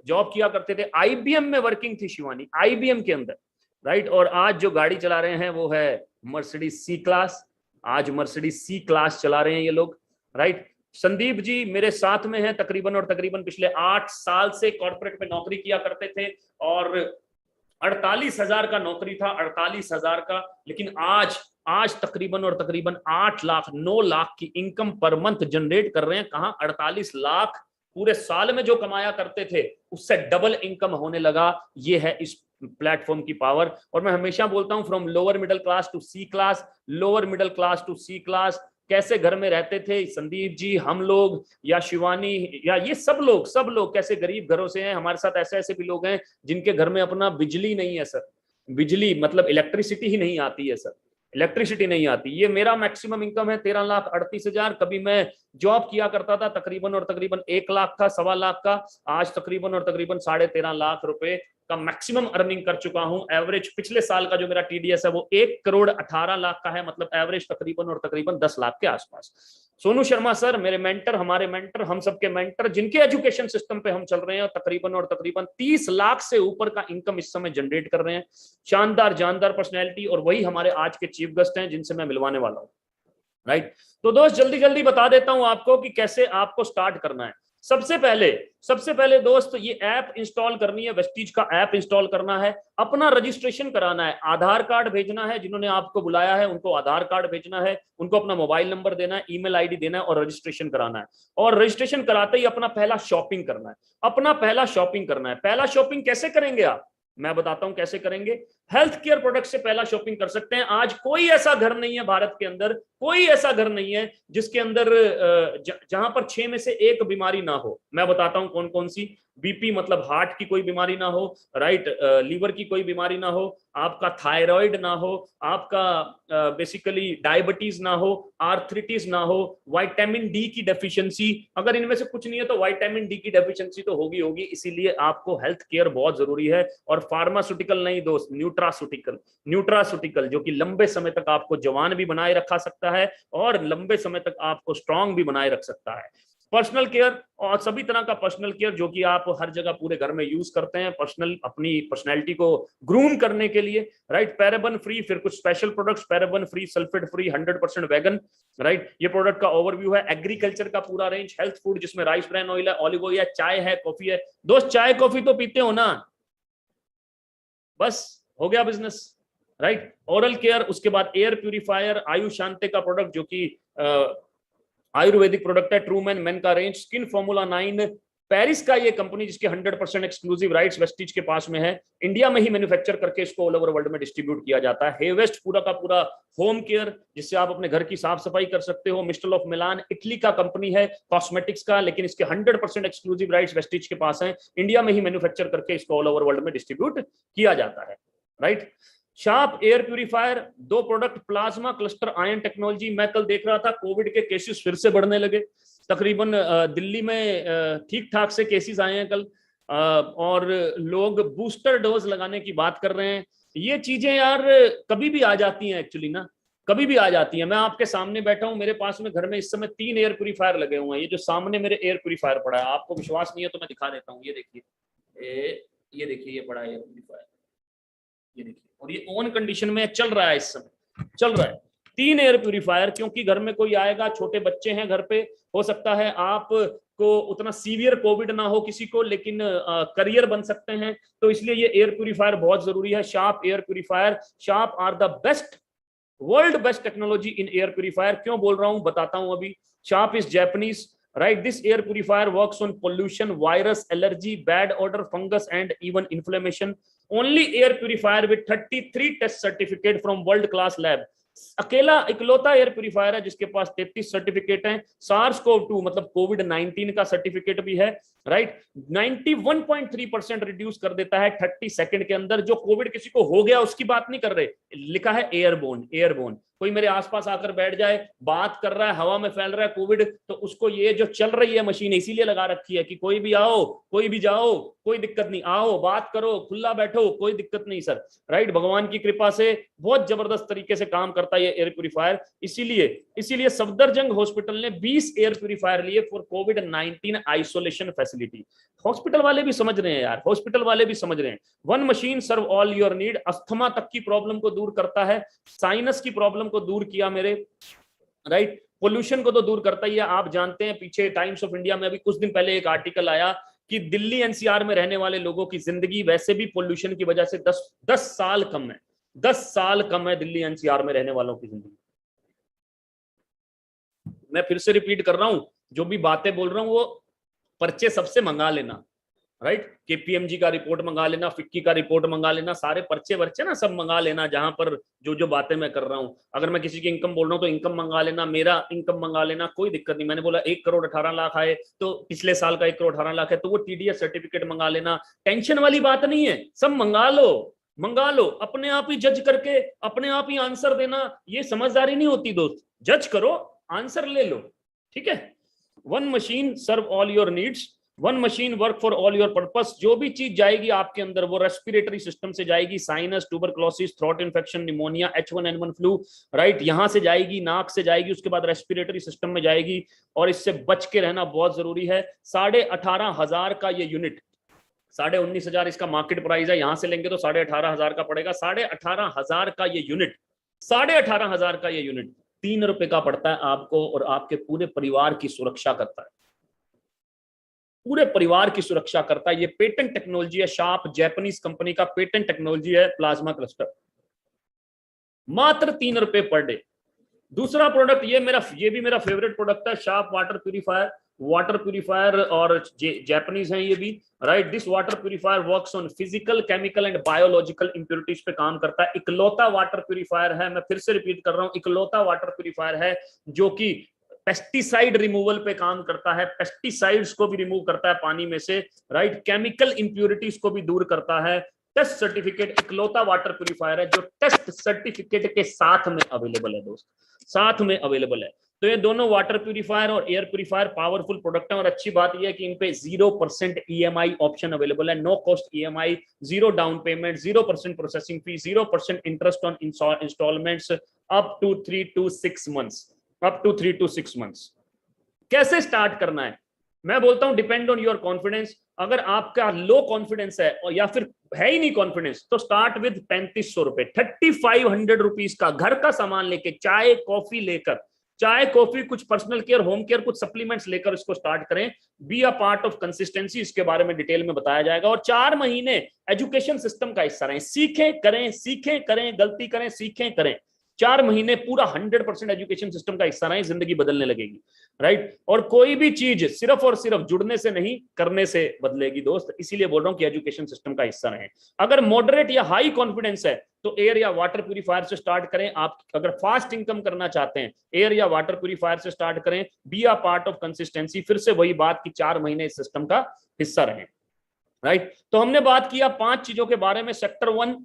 जॉब किया करते थे, आईबीएम में वर्किंग थी शिवानी, आईबीएम के अंदर, राइट। और आज जो गाड़ी चला रहे हैं वो है मर्सिडीज सी क्लास, आज मर्सिडीज सी क्लास चला रहे हैं ये लोग, राइट। संदीप जी मेरे साथ में हैं, तकरीबन पिछले 8 साल से कॉर्पोरेट में नौकरी किया करते थे, और 48,000 का नौकरी था, 48,000 का, लेकिन आज तकरीबन 8 लाख 9 लाख की इनकम पर मंथ जनरेट कर रहे हैं। कहां 48 लाख पूरे साल में जो कमाया करते थे उससे डबल इनकम होने लगा। ये है इस प्लेटफॉर्म की पावर। और मैं हमेशा बोलता हूं from lower middle class to C class, lower middle class to C class. कैसे घर में रहते थे संदीप जी, हम लोग या शिवानी या ये सब लोग कैसे गरीब घरों से हैं। हमारे साथ ऐसे ऐसे भी लोग हैं जिनके घर में अपना बिजली नहीं है सर, बिजली मतलब इलेक्ट्रिसिटी ही नहीं आती है सर, इलेक्ट्रिसिटी नहीं आती। ये मेरा मैक्सिमम इनकम है 13,38,000। कभी मैं जॉब किया करता था तकरीबन 1 लाख का, 1.25 लाख का, आज तकरीबन 13.5 लाख रुपए का मैक्सिमम अर्निंग कर चुका हूं। एवरेज पिछले साल का जो मेरा टीडीएस है वो 1,18,00,000 का है, मतलब एवरेज तकरीबन 10 लाख के आसपास। सोनू शर्मा सर मेरे मेंटर, हमारे मेंटर, हम सबके मेंटर, जिनके एजुकेशन सिस्टम पे हम चल रहे हैं, तकरीबन 30 लाख से ऊपर का इनकम इस समय जनरेट कर रहे हैं। शानदार जानदार पर्सनैलिटी, और वही हमारे आज के चीफ गेस्ट हैं जिनसे मैं मिलवाने वाला हूं, राइट। तो दोस्त जल्दी जल्दी बता देता हूं आपको कि कैसे आपको स्टार्ट करना है। सबसे पहले दोस्त ये ऐप इंस्टॉल करनी है, वेस्टीज का ऐप इंस्टॉल करना है, अपना रजिस्ट्रेशन कराना है, आधार कार्ड भेजना है, जिन्होंने आपको बुलाया है उनको आधार कार्ड भेजना है, उनको अपना मोबाइल नंबर देना है, ईमेल आईडी देना है, और रजिस्ट्रेशन कराना है। और रजिस्ट्रेशन कराते ही अपना पहला शॉपिंग करना है। पहला शॉपिंग कैसे करेंगे आप, मैं बताता हूं कैसे करेंगे। हेल्थ केयर प्रोडक्ट से पहला शॉपिंग कर सकते हैं। आज कोई ऐसा घर नहीं है भारत के अंदर, कोई ऐसा घर नहीं है जिसके अंदर जहां पर 6 में से 1 बीमारी ना हो। मैं बताता हूं कौन कौन सी। बीपी मतलब हार्ट की कोई बीमारी ना हो, राइट, लीवर की कोई बीमारी ना हो, आपका थायराइड ना हो, आपका बेसिकली डायबिटीज ना हो, आर्थरिटिस ना हो, विटामिन डी की डेफिशिएंसी, अगर इनमें से कुछ नहीं है तो विटामिन डी की डेफिशिएंसी तो होगी। इसीलिए आपको हेल्थ केयर बहुत जरूरी है। और फार्मास्यूटिकल नहीं दोस्त, न्यूट्रास्यूटिकल जो कि लंबे समय तक आपको जवान भी बनाए रखा सकता है और लंबे समय तक आपको स्ट्रांग भी बनाए रख सकता है। पर्सनल केयर और सभी तरह का पर्सनल केयर जो कि आप हर जगह पूरे घर में यूज करते हैं पर्सनल, अपनी पर्सनैलिटी को ग्रूम करने के लिए, राइट। पैराबन फ्री, फिर कुछ special products, paraben free, sulphate free, 100% vegan, right. ये प्रोडक्ट का ओवरव्यू है। एग्रीकल्चर का पूरा रेंज, हेल्थ फूड जिसमें राइस ब्रान ऑयल है, ऑलिव ऑयल है, चाय है, कॉफी है। दोस्त चाय कॉफी तो पीते हो ना, बस हो गया बिजनेस, राइट। ओरल केयर, उसके बाद एयर प्यूरिफायर, आयुष शांति का प्रोडक्ट जो कि आयुर्वेदिक प्रोडक्ट है, ट्रू मैन मेन का रेंज, स्किन फॉर्मूला 9, पेरिस का ये कंपनी जिसके 100% एक्सक्लूसिव राइट्स वेस्टीज के पास में है, इंडिया में ही मैन्युफैक्चर करके इसको ऑल ओवर वर्ल्ड में डिस्ट्रीब्यूट किया जाता है। हेवेस्ट पूरा का पूरा होम केयर जिससे आप अपने घर की साफ सफाई कर सकते हो। मिस्टर ऑफ मिलान इटली का कंपनी है कॉस्मेटिक्स का, लेकिन इसके 100% एक्सक्लूसिव राइट्स वेस्टीज के पास है, इंडिया में ही मैन्युफैक्चर करके इसको ऑल ओवर वर्ल्ड में डिस्ट्रीब्यूट किया जाता है, right. Sharp air purifier, 2 product, plasma cluster ion technology. मैं कल देख रहा था कोविड के केसेस फिर से बढ़ने लगे, तकरीबन दिल्ली में ठीक ठाक से केसेस आए हैं कल, और लोग बूस्टर डोज लगाने की बात कर रहे हैं। ये चीजें यार कभी भी आ जाती हैं, एक्चुअली ना कभी भी आ जाती है। मैं आपके सामने बैठा हूं, मेरे पास में घर में इस समय 3 एयर प्यूरिफायर लगे हुए हैं। ये जो सामने मेरे एयर प्यूरिफायर पड़ा है, आपको विश्वास नहीं है तो मैं दिखा देता हूँ। ये देखिए, ये देखिए, ये पड़ा है एयर प्यूरिफायर, ये देखिए, और ये ऑन कंडीशन में चल रहा है इस समय। चल रहा है। 3 एयर प्यूरिफायर, क्योंकि घर में कोई आएगा, छोटे बच्चे हैं घर पे, हो सकता है आप को उतना सीवियर कोविड ना हो किसी को, लेकिन करियर बन सकते हैं, तो इसलिए ये एयर प्यूरिफायर बहुत जरूरी है। Sharp air purifier, Sharp are the best, world best technology in air purifier. क्यों बोल रहा हूं बताता हूं अभी। Sharp is Japanese, right? This air purifier works on pollution, virus, allergy, bad odor, fungus and even inflammation. Only air purifier with 33 test certificate from world class lab. अकेला इकलौता air purifier है जिसके पास 33 सर्टिफिकेट हैं। SARS-CoV-2 मतलब Covid 19 का certificate भी है, right. 91.3% reduce कर देता है 30 सेकंड के अंदर। जो कोविड किसी को हो गया उसकी बात नहीं कर रहे, लिखा है एयरबोर्न, एयरबोर्न। कोई मेरे आसपास आकर बैठ जाए, बात कर रहा है, हवा में फैल रहा है कोविड, तो उसको ये जो चल रही है मशीन इसीलिए लगा रखी है कि कोई भी आओ, कोई भी जाओ, कोई दिक्कत नहीं, आओ बात करो, खुला बैठो, कोई दिक्कत नहीं सर, राइट। भगवान की कृपा से बहुत जबरदस्त तरीके से काम करता है ये एयर प्यूरिफायर। इसीलिए सफदरजंग हॉस्पिटल ने 20 एयर प्यूरिफायर लिए for Covid 19 isolation facility. Hospital वाले भी समझ रहे हैं यार, हॉस्पिटल वाले भी समझ रहे हैं। One machine serve all your need. Asthma तक की प्रॉब्लम को दूर करता है, साइनस की प्रॉब्लम को दूर किया मेरे, राइट। पोल्यूशन को तो दूर करता ही है। आप जानते हैं पीछे टाइम्स ऑफ इंडिया में अभी कुछ दिन पहले एक आर्टिकल आया कि दिल्ली एनसीआर में रहने वाले लोगों की जिंदगी वैसे भी पोल्यूशन की वजह से 10 साल कम है, 10 साल कम है दिल्ली एनसीआर में रहने वालों की जिंदगी। मैं फिर से रिपीट कर रहा हूं, जो भी बातें बोल रहा हूं वो पर्चे सबसे मंगा लेना, राइट। केपीएमजी का रिपोर्ट मंगा लेना, फिक्की का रिपोर्ट मंगा लेना, सारे पर्चे ना सब मंगा लेना, जहां पर जो जो बातें मैं कर रहा हूं। अगर मैं किसी की इनकम बोल रहा हूं तो इनकम मंगा लेना, मेरा इनकम मंगा लेना, कोई दिक्कत नहीं। मैंने बोला 1 करोड़ 18 लाख आए तो पिछले साल का 1 करोड़ 18 लाख है तो वो टीडीएस सर्टिफिकेट मंगा लेना। टेंशन वाली बात नहीं है, सब मंगा लो। अपने आप ही जज करके अपने आप ही आंसर देना, ये समझदारी नहीं होती दोस्त। जज करो, आंसर ले लो, ठीक है। One machine serve all your needs, one machine work for all your purpose. जो भी चीज जाएगी आपके अंदर वो रेस्पिरेटरी सिस्टम से जाएगी। Sinus, tuberculosis, throat infection, pneumonia, H1N1 flu, right, यहां से जाएगी, नाक से जाएगी, उसके बाद रेस्पिरेटरी सिस्टम में जाएगी, और इससे बच के रहना बहुत जरूरी है। 18,500 का ये यूनिट, 19,500 इसका मार्केट प्राइस है, यहां से लेंगे तो 18,500 का पड़ेगा। 18,500 का ये यूनिट, 18,500 का ये यूनिट 3 रुपए का पड़ता है आपको, और आपके पूरे परिवार की सुरक्षा करता है, पूरे परिवार की सुरक्षा करता है। ये पेटेंट टेक्नोलॉजी है, शार्प जैपनीज कंपनी का पेटेंट टेक्नोलॉजी है, प्लाज्मा क्लस्टर, मात्र 3 रुपए पर डे। दूसरा प्रोडक्ट ये भी मेरा फेवरेट प्रोडक्ट है, शार्प वाटर प्यूरिफायर, और जैपनीज है ये भी, right. This water purifier works on physical, chemical and biological impurities पे काम करता है। इकलौता वाटर प्यूरिफायर है, मैं फिर से रिपीट कर रहा हूं, इकलौता वाटर प्यूरिफायर है जो कि पेस्टिसाइड रिमूवल पे काम करता है, पेस्टिसाइड्स को भी रिमूव करता है पानी में से, राइट। केमिकल इंप्योरिटीज को भी दूर करता है। टेस्ट सर्टिफिकेट, इकलौता वाटर प्यूरिफायर है जो टेस्ट सर्टिफिकेट के साथ में अवेलेबल है दोस्त, साथ में अवेलेबल है। तो ये दोनों वाटर प्यूरिफायर और एयर प्यूरिफायर पावरफुल प्रोडक्ट है, और अच्छी बात यह है कि इन पे 0% EMI ऑप्शन अवेलेबल है, no cost EMI, 0 down payment, 0% processing fee, 0% interest on installments, up to 3 to 6 months. कैसे स्टार्ट करना है? मैं बोलता हूं डिपेंड ऑन योर कॉन्फिडेंस। अगर आपका लो कॉन्फिडेंस है और या फिर है ही नहीं कॉन्फिडेंस, तो स्टार्ट विद 3500 रुपए, 3500 रुपीज का घर का सामान लेके, चाय कॉफी, कुछ पर्सनल केयर, होम केयर, कुछ सप्लीमेंट्स लेकर इसको स्टार्ट करें। Be a part of consistency, इसके बारे में डिटेल में बताया जाएगा। और 4 महीने एजुकेशन सिस्टम का हिस्सा रहें, सीखें करें, गलती करें, सीखें करें। 4 महीने पूरा 100% एजुकेशन सिस्टम का हिस्सा रहे, जिंदगी बदलने लगेगी, राइट। और कोई भी चीज सिर्फ और सिर्फ जुड़ने से नहीं, करने से बदलेगी दोस्त। इसीलिए बोल रहा हूं कि एजुकेशन सिस्टम का हिस्सा रहे। अगर मॉडरेट या हाई कॉन्फिडेंस है तो एयर या वाटर प्यूरिफायर से स्टार्ट करें। आप अगर फास्ट इनकम करना चाहते हैं, एयर या वाटर प्यूरिफायर से स्टार्ट करें। Be a part of consistency, फिर से वही बात कि 4 महीने इस सिस्टम का हिस्सा रहे, राइट। तो हमने बात किया 5 चीजों के बारे में। Sector 1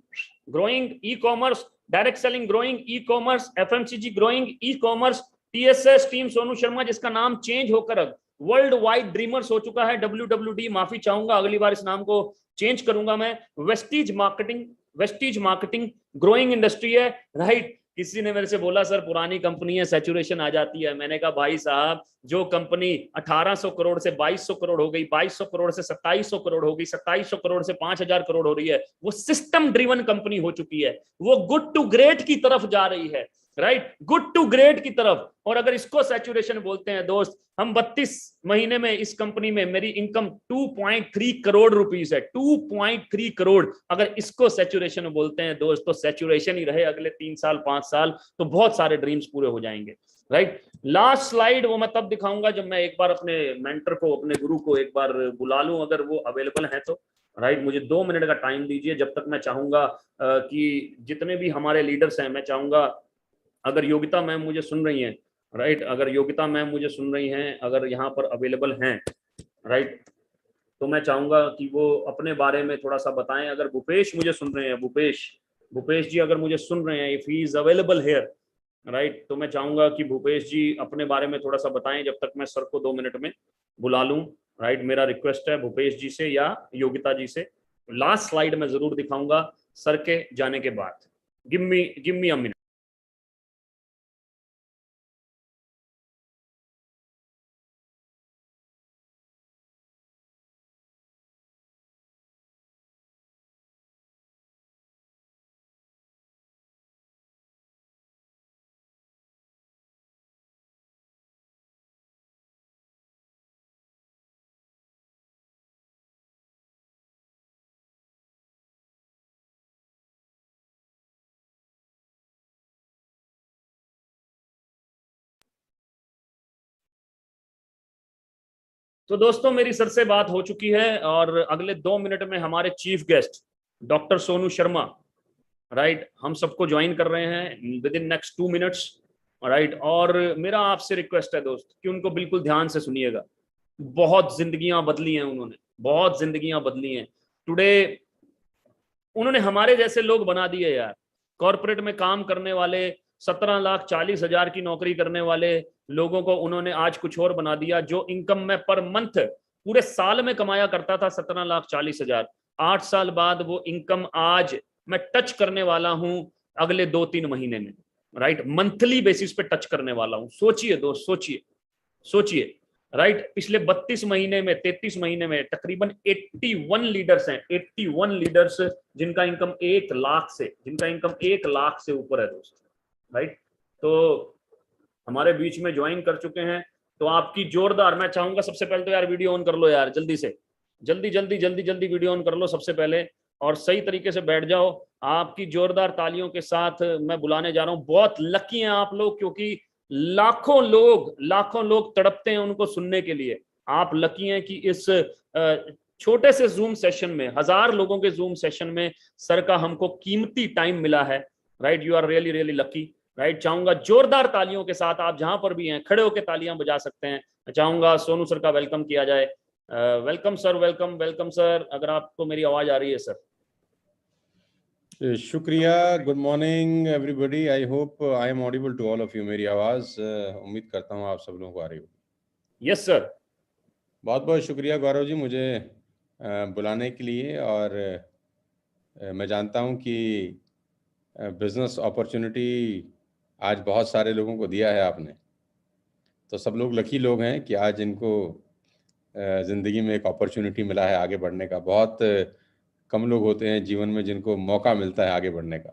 growing, e commerce, direct selling growing, e commerce, FMCG growing, e commerce, TSS team Sonu Sharma, जिसका नाम चेंज होकर अब वर्ल्ड वाइड ड्रीमर्स हो चुका है, WWD, माफी चाहूंगा, अगली बार इस नाम को चेंज करूंगा मैं। वेस्टीज मार्केटिंग ग्रोइंग इंडस्ट्री है, राइट। किसी ने मेरे से बोला सर पुरानी कंपनी है, सैचुरेशन आ जाती है। मैंने कहा भाई साहब, जो कंपनी 1800 करोड़ से 2200 करोड़ हो गई, 2200 करोड़ से 2700 करोड़ हो गई, 2700 करोड़ से 5000 करोड़ हो रही है, वो सिस्टम ड्रिवन कंपनी हो चुकी है, वो गुड टू ग्रेट की तरफ जा रही है, राइट, गुड टू ग्रेट की तरफ। और अगर इसको सैचुरेशन बोलते हैं दोस्त, हम 32 महीने में इस कंपनी में मेरी इनकम 2.3 करोड़ रुपीस है, 2.3 करोड़। अगर इसको सैचुरेशन बोलते हैं दोस्त, तो सैचुरेशन ही रहे अगले 3 साल 5 साल, तो बहुत सारे ड्रीम्स पूरे हो जाएंगे, राइट। लास्ट स्लाइड वो मैं तब दिखाऊंगा जब मैं एक बार अपने मेंटर को, अपने गुरु को एक बार बुला लूं, अगर वो अवेलेबल है तो, राइट। मुझे 2 मिनट का टाइम दीजिए, जब तक मैं चाहूंगा कि जितने भी हमारे लीडर्स हैं, मैं चाहूंगा अगर योगिता मैम मुझे सुन रही हैं, राइट, अगर योगिता मैम मुझे सुन रही हैं, अगर यहाँ पर अवेलेबल हैं, राइट, तो मैं चाहूंगा कि वो अपने बारे में थोड़ा सा बताएं। अगर भूपेश मुझे सुन रहे हैं, भूपेश जी अगर मुझे सुन रहे हैं, if he is available here, right, तो मैं चाहूंगा कि भूपेश जी अपने बारे में थोड़ा सा बताएं, जब तक मैं सर को 2 मिनट में बुला लूं, राइट। मेरा रिक्वेस्ट है भूपेश जी से या योगिता जी से। लास्ट स्लाइड में जरूर दिखाऊंगा सर के जाने के बाद। Give me a minute. तो दोस्तों मेरी सर से बात हो चुकी है, और अगले 2 मिनट में हमारे chief guest doctor Sonu Sharma, right, हम सबको ज्वाइन कर रहे हैं with in next 2 minutes, right. और मेरा आपसे रिक्वेस्ट है दोस्त कि उनको बिल्कुल ध्यान से सुनिएगा। बहुत जिंदगियां बदली हैं उन्होंने, बहुत जिंदगियां बदली हैं। टुडे उन्होंने हमारे जैसे लोग बना दिए यार। कॉर्पोरेट में काम करने वाले, 17,40,000 की नौकरी करने वाले लोगों को उन्होंने आज कुछ और बना दिया। जो इनकम में पर मंथ पूरे साल में कमाया करता था 17,40,000, 8 साल बाद वो इनकम आज मैं टच करने वाला हूं अगले 2-3 महीने में, राइट, मंथली बेसिस पे टच करने वाला हूं। सोचिए दोस्त, सोचिए, राइट। पिछले 32 महीने में, 33 महीने में तकरीबन 81 लीडर्स हैं, 81 लीडर्स जिनका इनकम 1 लाख से, जिनका इनकम 1 लाख से ऊपर है दोस्त, राइट। तो हमारे बीच में ज्वाइन कर चुके हैं। तो आपकी जोरदार, मैं चाहूंगा सबसे पहले तो यार वीडियो ऑन कर लो यार, जल्दी से, जल्दी वीडियो ऑन कर लो सबसे पहले, और सही तरीके से बैठ जाओ। आपकी जोरदार तालियों के साथ मैं बुलाने जा रहा हूं। बहुत लकी हैं आप लोग, क्योंकि लाखों लोग तड़पते हैं उनको सुनने के लिए। आप लकी हैं कि इस छोटे से जूम सेशन में, 1000 लोगों के जूम सेशन में सर का हमको कीमती टाइम मिला है, right. You are really lucky, right. चाहूंगा जोरदार तालियों के साथ, आप जहां पर भी हैं खड़े होकर तालियां बजा सकते हैं। चाहूंगा सोनू सर का वेलकम किया जाए। Welcome sir, welcome sir. अगर आपको मेरी आवाज आ रही है सर। शुक्रिया। Good morning everybody. I hope I am audible to all of you. मेरी आवाज़ उम्मीद करता हूँ आप सब लोगों को आ रही होगी। Yes sir. बहुत बहुत शुक्रिया गौरव जी मुझे बुलाने के लिए। और मैं जानता हूँ कि बिज़नेस अपॉर्चुनिटी आज बहुत सारे लोगों को दिया है आपने, तो सब लोग लकी लोग हैं कि आज इनको ज़िंदगी में एक अपॉर्चुनिटी मिला है आगे बढ़ने का। बहुत कम लोग होते हैं जीवन में जिनको मौका मिलता है आगे बढ़ने का।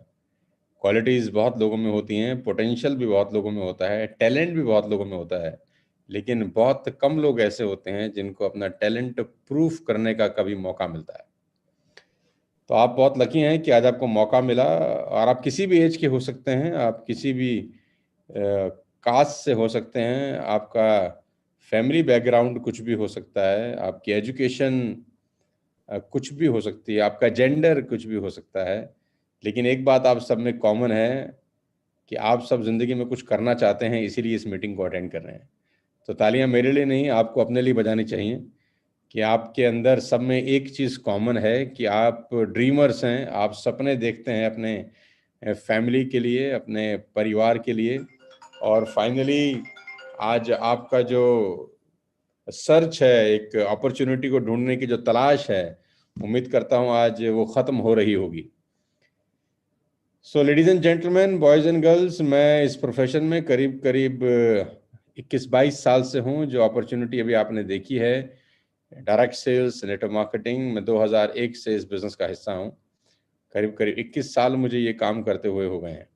क्वालिटीज़ बहुत लोगों में होती हैं, पोटेंशियल भी बहुत लोगों में होता है, टैलेंट भी बहुत लोगों में होता है, लेकिन बहुत कम लोग ऐसे होते हैं जिनको अपना टैलेंट प्रूफ करने का कभी मौका मिलता है। तो आप बहुत लकी हैं कि आज आपको मौका मिला। और आप किसी भी एज के हो सकते हैं, आप किसी भी कास्ट से हो सकते हैं, आपका फैमिली बैकग्राउंड कुछ भी हो सकता है, आपकी एजुकेशन कुछ भी हो सकती है, आपका जेंडर कुछ भी हो सकता है, लेकिन एक बात आप सब में कॉमन है कि आप सब ज़िंदगी में कुछ करना चाहते हैं, इसीलिए इस मीटिंग को अटेंड कर रहे हैं। तो तालियां मेरे लिए नहीं, आपको अपने लिए बजानी चाहिए कि आपके अंदर सब में एक चीज़ कॉमन है कि आप ड्रीमर्स हैं, आप सपने देखते हैं अपने फैमिली के लिए, अपने परिवार के लिए। और फाइनली आज आपका जो सर्च है, एक अपॉर्चुनिटी को ढूंढने की जो तलाश है, उम्मीद करता हूँ आज वो ख़त्म हो रही होगी। So ladies and gentleman, boys and girls, मैं इस प्रोफेशन में करीब करीब 21-22 साल से हूँ। जो अपॉर्चुनिटी अभी आपने देखी है डायरेक्ट सेल्स, नेटवर्क मार्केटिंग, मैं 2001 से इस बिजनेस का हिस्सा हूँ। करीब करीब 21 साल मुझे ये काम करते हुए हो गए हैं।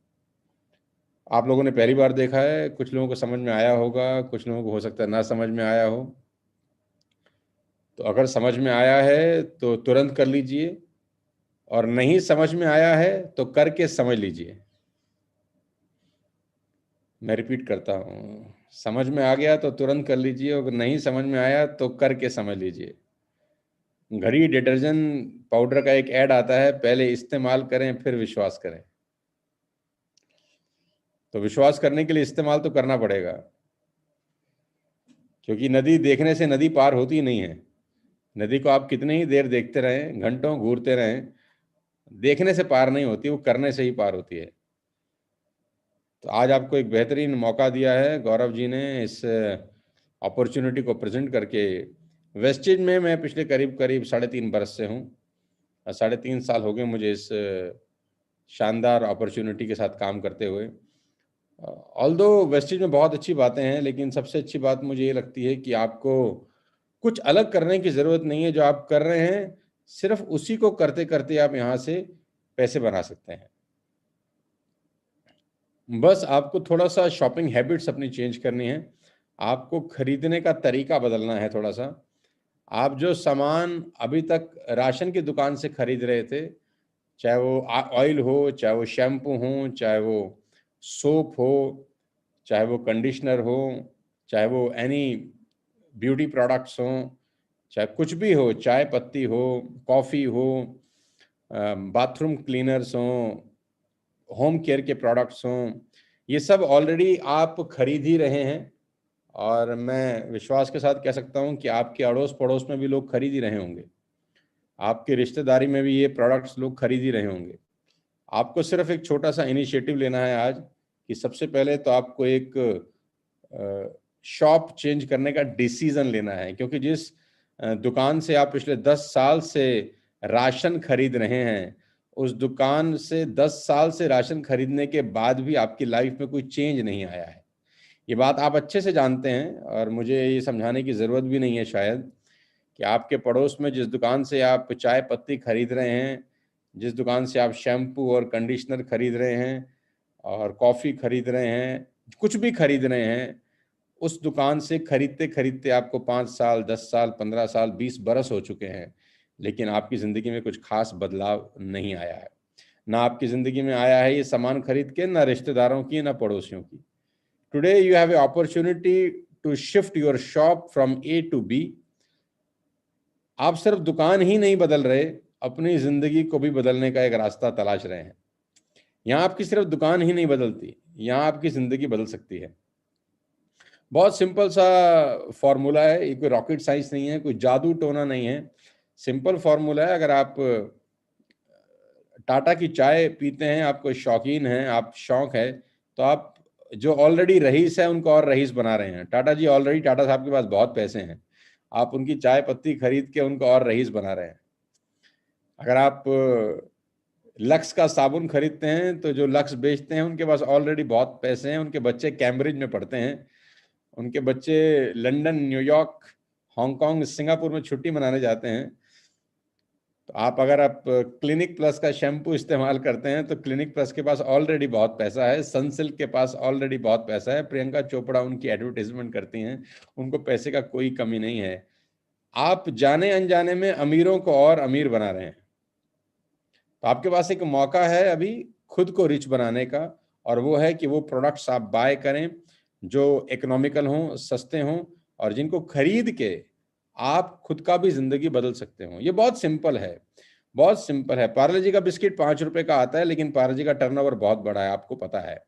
आप लोगों ने पहली बार देखा है, कुछ लोगों को समझ में आया होगा, कुछ लोगों को हो सकता है ना समझ में आया हो। तो अगर समझ में आया है तो तुरंत कर लीजिए, और नहीं समझ में आया है तो करके समझ लीजिए। मैं रिपीट करता हूँ, समझ में आ गया तो तुरंत कर लीजिए, और नहीं समझ में आया तो करके समझ लीजिए। घड़ी डिटर्जेंट पाउडर का एक ऐड आता है, पहले इस्तेमाल करें फिर विश्वास करें। तो विश्वास करने के लिए इस्तेमाल तो करना पड़ेगा, क्योंकि नदी देखने से नदी पार होती नहीं है। नदी को आप कितनी ही देर देखते रहें, घंटों घूरते रहें, देखने से पार नहीं होती, वो करने से ही पार होती है। तो आज आपको एक बेहतरीन मौका दिया है गौरव जी ने इस अपॉर्चुनिटी को प्रेजेंट करके। वेस्टेज में मैं पिछले करीब करीब 3.5 बरस से हूँ, 3.5 साल हो गए मुझे इस शानदार अपॉर्चुनिटी के साथ काम करते हुए। ऑल्दो वेस्टेज में बहुत अच्छी बातें हैं, लेकिन सबसे अच्छी बात मुझे ये लगती है कि आपको कुछ अलग करने की ज़रूरत नहीं है। जो आप कर रहे हैं सिर्फ उसी को करते करते आप यहाँ से पैसे बना सकते हैं। बस आपको थोड़ा सा शॉपिंग हैबिट्स अपनी चेंज करनी है, आपको खरीदने का तरीका बदलना है थोड़ा सा। आप जो सामान अभी तक राशन की दुकान से खरीद रहे थे, चाहे वो ऑयल हो, चाहे वो शैम्पू हो, चाहे वो सोप हो, चाहे वो कंडीशनर हो, चाहे वो एनी ब्यूटी प्रोडक्ट्स हों, चाहे कुछ भी हो, चाय पत्ती हो, कॉफ़ी हो, बाथरूम क्लीनर्स हों, होम केयर के प्रोडक्ट्स हों, ये सब ऑलरेडी आप खरीद ही रहे हैं। और मैं विश्वास के साथ कह सकता हूं कि आपके अड़ोस पड़ोस में भी लोग खरीद ही रहे होंगे, आपकी रिश्तेदारी में भी ये प्रोडक्ट्स लोग खरीद ही रहे होंगे। आपको सिर्फ एक छोटा सा इनिशिएटिव लेना है आज, कि सबसे पहले तो आपको एक शॉप चेंज करने का डिसीजन लेना है। क्योंकि जिस दुकान से आप पिछले 10 साल से राशन खरीद रहे हैं, उस दुकान से 10 साल से राशन खरीदने के बाद भी आपकी लाइफ में कोई चेंज नहीं आया है। ये बात आप अच्छे से जानते हैं, और मुझे ये समझाने की ज़रूरत भी नहीं है शायद, कि आपके पड़ोस में जिस दुकान से आप चाय पत्ती खरीद रहे हैं, जिस दुकान से आप शैम्पू और कंडीशनर खरीद रहे हैं और कॉफ़ी खरीद रहे हैं, कुछ भी खरीद रहे हैं, उस दुकान से खरीदते खरीदते आपको 5 साल, 10 साल, 15 साल, 20 बरस हो चुके हैं, लेकिन आपकी ज़िंदगी में कुछ खास बदलाव नहीं आया है। ना आपकी ज़िंदगी में आया है ये सामान खरीद के, ना रिश्तेदारों की, ना पड़ोसियों की। Today you have a opportunity to shift your shop from A to B. आप सिर्फ दुकान ही नहीं बदल रहे, अपनी ज़िंदगी को भी बदलने का एक रास्ता तलाश रहे हैं। यहाँ आपकी सिर्फ दुकान ही नहीं बदलती, यहाँ आपकी ज़िंदगी बदल सकती है। बहुत सिंपल सा फॉर्मूला है, ये कोई रॉकेट साइंस नहीं है, कोई जादू टोना नहीं है। सिंपल फॉर्मूला है। अगर आप टाटा की चाय पीते हैं, आपको शौकीन हैं, आप शौक है, तो आप जो ऑलरेडी रईस है उनको और रईस बना रहे हैं। टाटा जी ऑलरेडी, टाटा साहब के पास बहुत पैसे हैं, आप उनकी चाय पत्ती खरीद के उनको और रईस बना रहे हैं। अगर आप लक्स का साबुन खरीदते हैं, तो जो लक्स बेचते हैं उनके पास ऑलरेडी बहुत पैसे हैं, उनके बच्चे कैम्ब्रिज में पढ़ते हैं, उनके बच्चे लंदन, न्यूयॉर्क, हांगकांग, सिंगापुर में छुट्टी मनाने जाते हैं। तो आप क्लिनिक प्लस का शैम्पू इस्तेमाल करते हैं, तो क्लिनिक प्लस के पास ऑलरेडी बहुत पैसा है, सनसिल्क के पास ऑलरेडी बहुत पैसा है, प्रियंका चोपड़ा उनकी एडवर्टाइजमेंट करती हैं, उनको पैसे का कोई कमी नहीं है। आप जाने अनजाने में अमीरों को और अमीर बना रहे हैं। तो आपके पास एक मौका है अभी खुद को रिच बनाने का, और वो है कि वो प्रोडक्ट्स आप बाय करें जो इकोनॉमिकल हों, सस्ते हों, और जिनको खरीद के आप खुद का भी जिंदगी बदल सकते हो। ये बहुत सिंपल है, बहुत सिंपल है। पार्ले जी का बिस्किट 5 रुपए का आता है, लेकिन पार्ले जी का टर्नओवर बहुत बड़ा है, आपको पता है।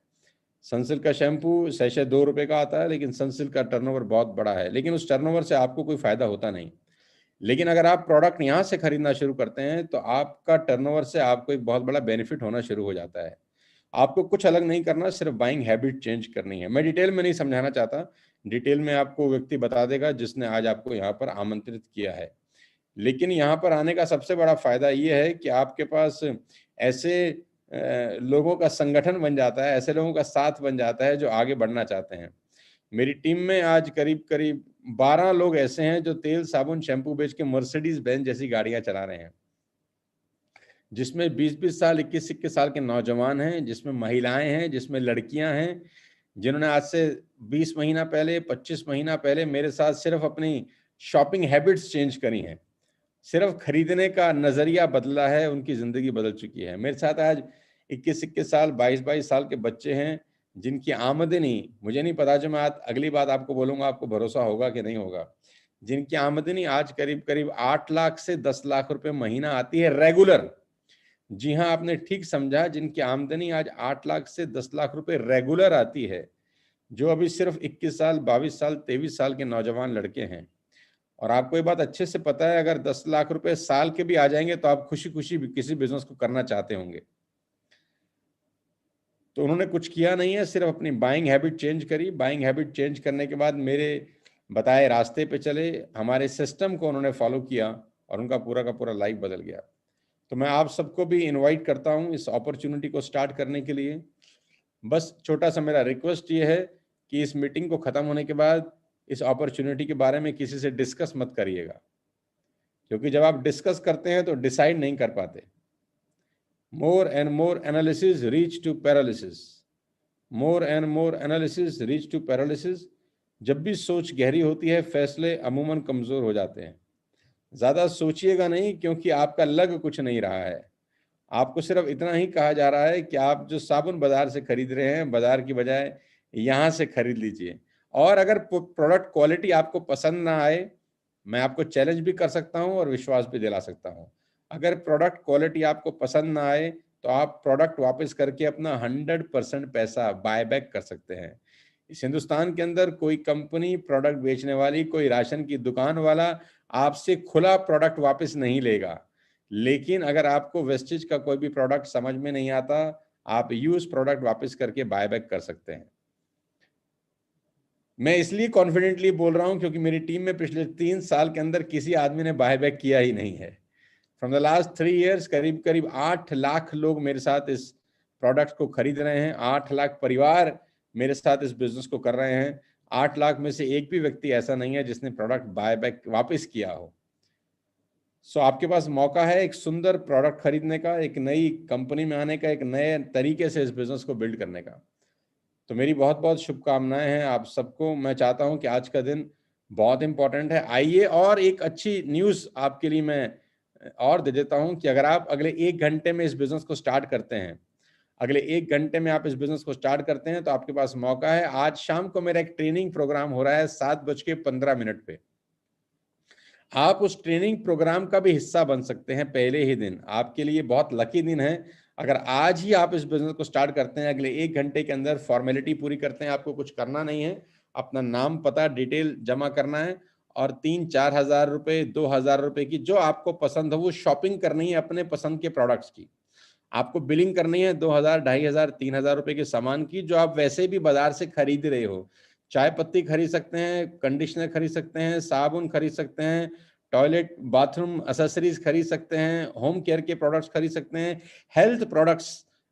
सनसिल्क का शैम्पू सैशे 2 रुपए का आता है, लेकिन सनसिल्क का टर्नओवर बहुत बड़ा है, लेकिन उस टर्नओवर से आपको कोई फायदा होता नहीं। लेकिन अगर आप प्रोडक्ट यहाँ से खरीदना शुरू करते हैं, तो आपका टर्नओवर से आपको एक बहुत बड़ा बेनिफिट होना शुरू हो जाता है। आपको कुछ अलग नहीं करना, सिर्फ बाइंग हैबिट चेंज करनी है। मैं डिटेल में नहीं समझाना चाहता, डिटेल में आपको व्यक्ति बता देगा जिसने आज आपको यहाँ पर आमंत्रित किया है। लेकिन यहाँ पर आने का सबसे बड़ा फायदा ये है कि आपके पास ऐसे लोगों का संगठन बन जाता है, ऐसे लोगों का साथ बन जाता है जो आगे बढ़ना चाहते हैं। मेरी टीम में आज करीब करीब 12 लोग ऐसे हैं जो तेल, साबुन, शैम्पू बेच के मर्सिडीज बेंज जैसी गाड़ियां चला रहे हैं, जिसमें 20-20 साल, 21-21 साल के नौजवान हैं, जिसमें महिलाएं हैं, जिसमें लड़कियां हैं, जिन्होंने आज से 20 महीना पहले, 25 महीना पहले मेरे साथ सिर्फ अपनी शॉपिंग हैबिट्स चेंज करी हैं, सिर्फ खरीदने का नजरिया बदला है, उनकी जिंदगी बदल चुकी है। मेरे साथ आज 21-21 साल, 22-22 साल के बच्चे हैं जिनकी आमदनी, मुझे नहीं पता, जो मैं आज अगली बात आपको बोलूंगा आपको भरोसा होगा कि नहीं होगा, जिनकी आमदनी आज करीब करीब 8 लाख से 10 लाख रुपए महीना आती है रेगुलर। जी हाँ, आपने ठीक समझा, जिनकी आमदनी आज 8 लाख से 10 लाख रुपए रेगुलर आती है, जो अभी सिर्फ 21 साल, 22 साल, 23 साल के नौजवान लड़के हैं। और आपको ये बात अच्छे से पता है, अगर 10 लाख रुपए साल के भी आ जाएंगे तो आप खुशी खुशी किसी बिजनेस को करना चाहते होंगे। तो उन्होंने कुछ किया नहीं है, सिर्फ अपनी बाइंग हैबिट चेंज करी। बाइंग हैबिट चेंज करने के बाद मेरे बताए रास्ते पे चले, हमारे सिस्टम को उन्होंने फॉलो किया और उनका पूरा का पूरा लाइफ बदल गया। तो मैं आप सबको भी इनवाइट करता हूं इस अपॉर्चुनिटी को स्टार्ट करने के लिए। बस छोटा सा मेरा रिक्वेस्ट ये है कि इस मीटिंग को खत्म होने के बाद इस अपॉर्चुनिटी के बारे में किसी से डिस्कस मत करिएगा, क्योंकि जब आप डिस्कस करते हैं तो डिसाइड नहीं कर पाते। More and more analysis reach to paralysis, more and more analysis reach to paralysis. जब भी सोच गहरी होती है, फैसले अमूमन कमजोर हो जाते हैं। ज्यादा सोचिएगा नहीं, क्योंकि आपका लग कुछ नहीं रहा है। आपको सिर्फ इतना ही कहा जा रहा है कि आप जो साबुन बाजार से खरीद रहे हैं, बाजार की बजाय यहाँ से खरीद लीजिए। और अगर प्रोडक्ट क्वालिटी आपको पसंद ना आए, मैं आपको चैलेंज भी कर सकता हूँ और विश्वास भी दिला सकता हूँ, अगर प्रोडक्ट क्वालिटी आपको पसंद ना आए तो आप प्रोडक्ट वापस करके अपना 100% पैसा बाय बैक कर सकते हैं। इस हिंदुस्तान के अंदर कोई कंपनी, प्रोडक्ट बेचने वाली, कोई राशन की दुकान वाला आपसे खुला प्रोडक्ट वापस नहीं लेगा। लेकिन अगर आपको वेस्टेज का कोई भी प्रोडक्ट समझ में नहीं आता, आप यूज प्रोडक्ट वापस करके बाय बैक कर सकते हैं। मैं इसलिए कॉन्फिडेंटली बोल रहा हूं क्योंकि मेरी टीम में पिछले 3 साल के अंदर किसी आदमी ने बाय बैक किया ही नहीं है। फ्रॉम द लास्ट 3 years करीब करीब 8 लाख लोग मेरे साथ इस प्रोडक्ट को खरीद रहे हैं। 8 लाख परिवार मेरे साथ इस बिजनेस को कर रहे हैं। 8 लाख में से एक भी व्यक्ति ऐसा नहीं है जिसने प्रोडक्ट बाय बैक वापस किया हो। सो आपके पास मौका है एक सुंदर प्रोडक्ट खरीदने का, एक नई कंपनी में आने का, एक नए तरीके से इस बिजनेस को बिल्ड करने का। तो मेरी बहुत बहुत शुभकामनाएं हैं आप सबको। मैं चाहता हूं कि आज का दिन बहुत इंपॉर्टेंट है। आइए, और एक अच्छी न्यूज़ आपके लिए मैं और दे देता हूं कि अगर आप अगले 1 घंटे में इस बिजनेस को स्टार्ट करते हैं, अगले 1 घंटे में आप इस बिजनेस को स्टार्ट करते हैं, तो आपके पास मौका है। आज शाम को मेरा एक ट्रेनिंग प्रोग्राम हो रहा है 7:15 पे। आप उस ट्रेनिंग प्रोग्राम का भी हिस्सा बन सकते हैं पहले ही दिन। आपके लिए बहुत लकी दिन है अगर आज ही आप इस बिजनेस को स्टार्ट करते हैं। अगले 1 घंटे के अंदर फॉर्मेलिटी पूरी करते हैं, आपको कुछ करना नहीं है, अपना नाम, पता, डिटेल जमा करना है और 3-4 हजार रुपए, 2,000 रुपए की जो आपको पसंद हो वो शॉपिंग करनी है अपने पसंद के प्रोडक्ट्स की। आपको बिलिंग करनी है 2,000, 2,500, 3,000 रुपए के सामान की जो आप वैसे भी बाजार से खरीद रहे हो। चाय पत्ती खरीद सकते हैं, कंडीशनर खरीद सकते हैं, साबुन खरीद सकते हैं, टॉयलेट बाथरूम एसेसरीज खरीद सकते हैं, होम केयर के प्रोडक्ट्स खरीद सकते हैं, हेल्थ प्रोडक्ट्स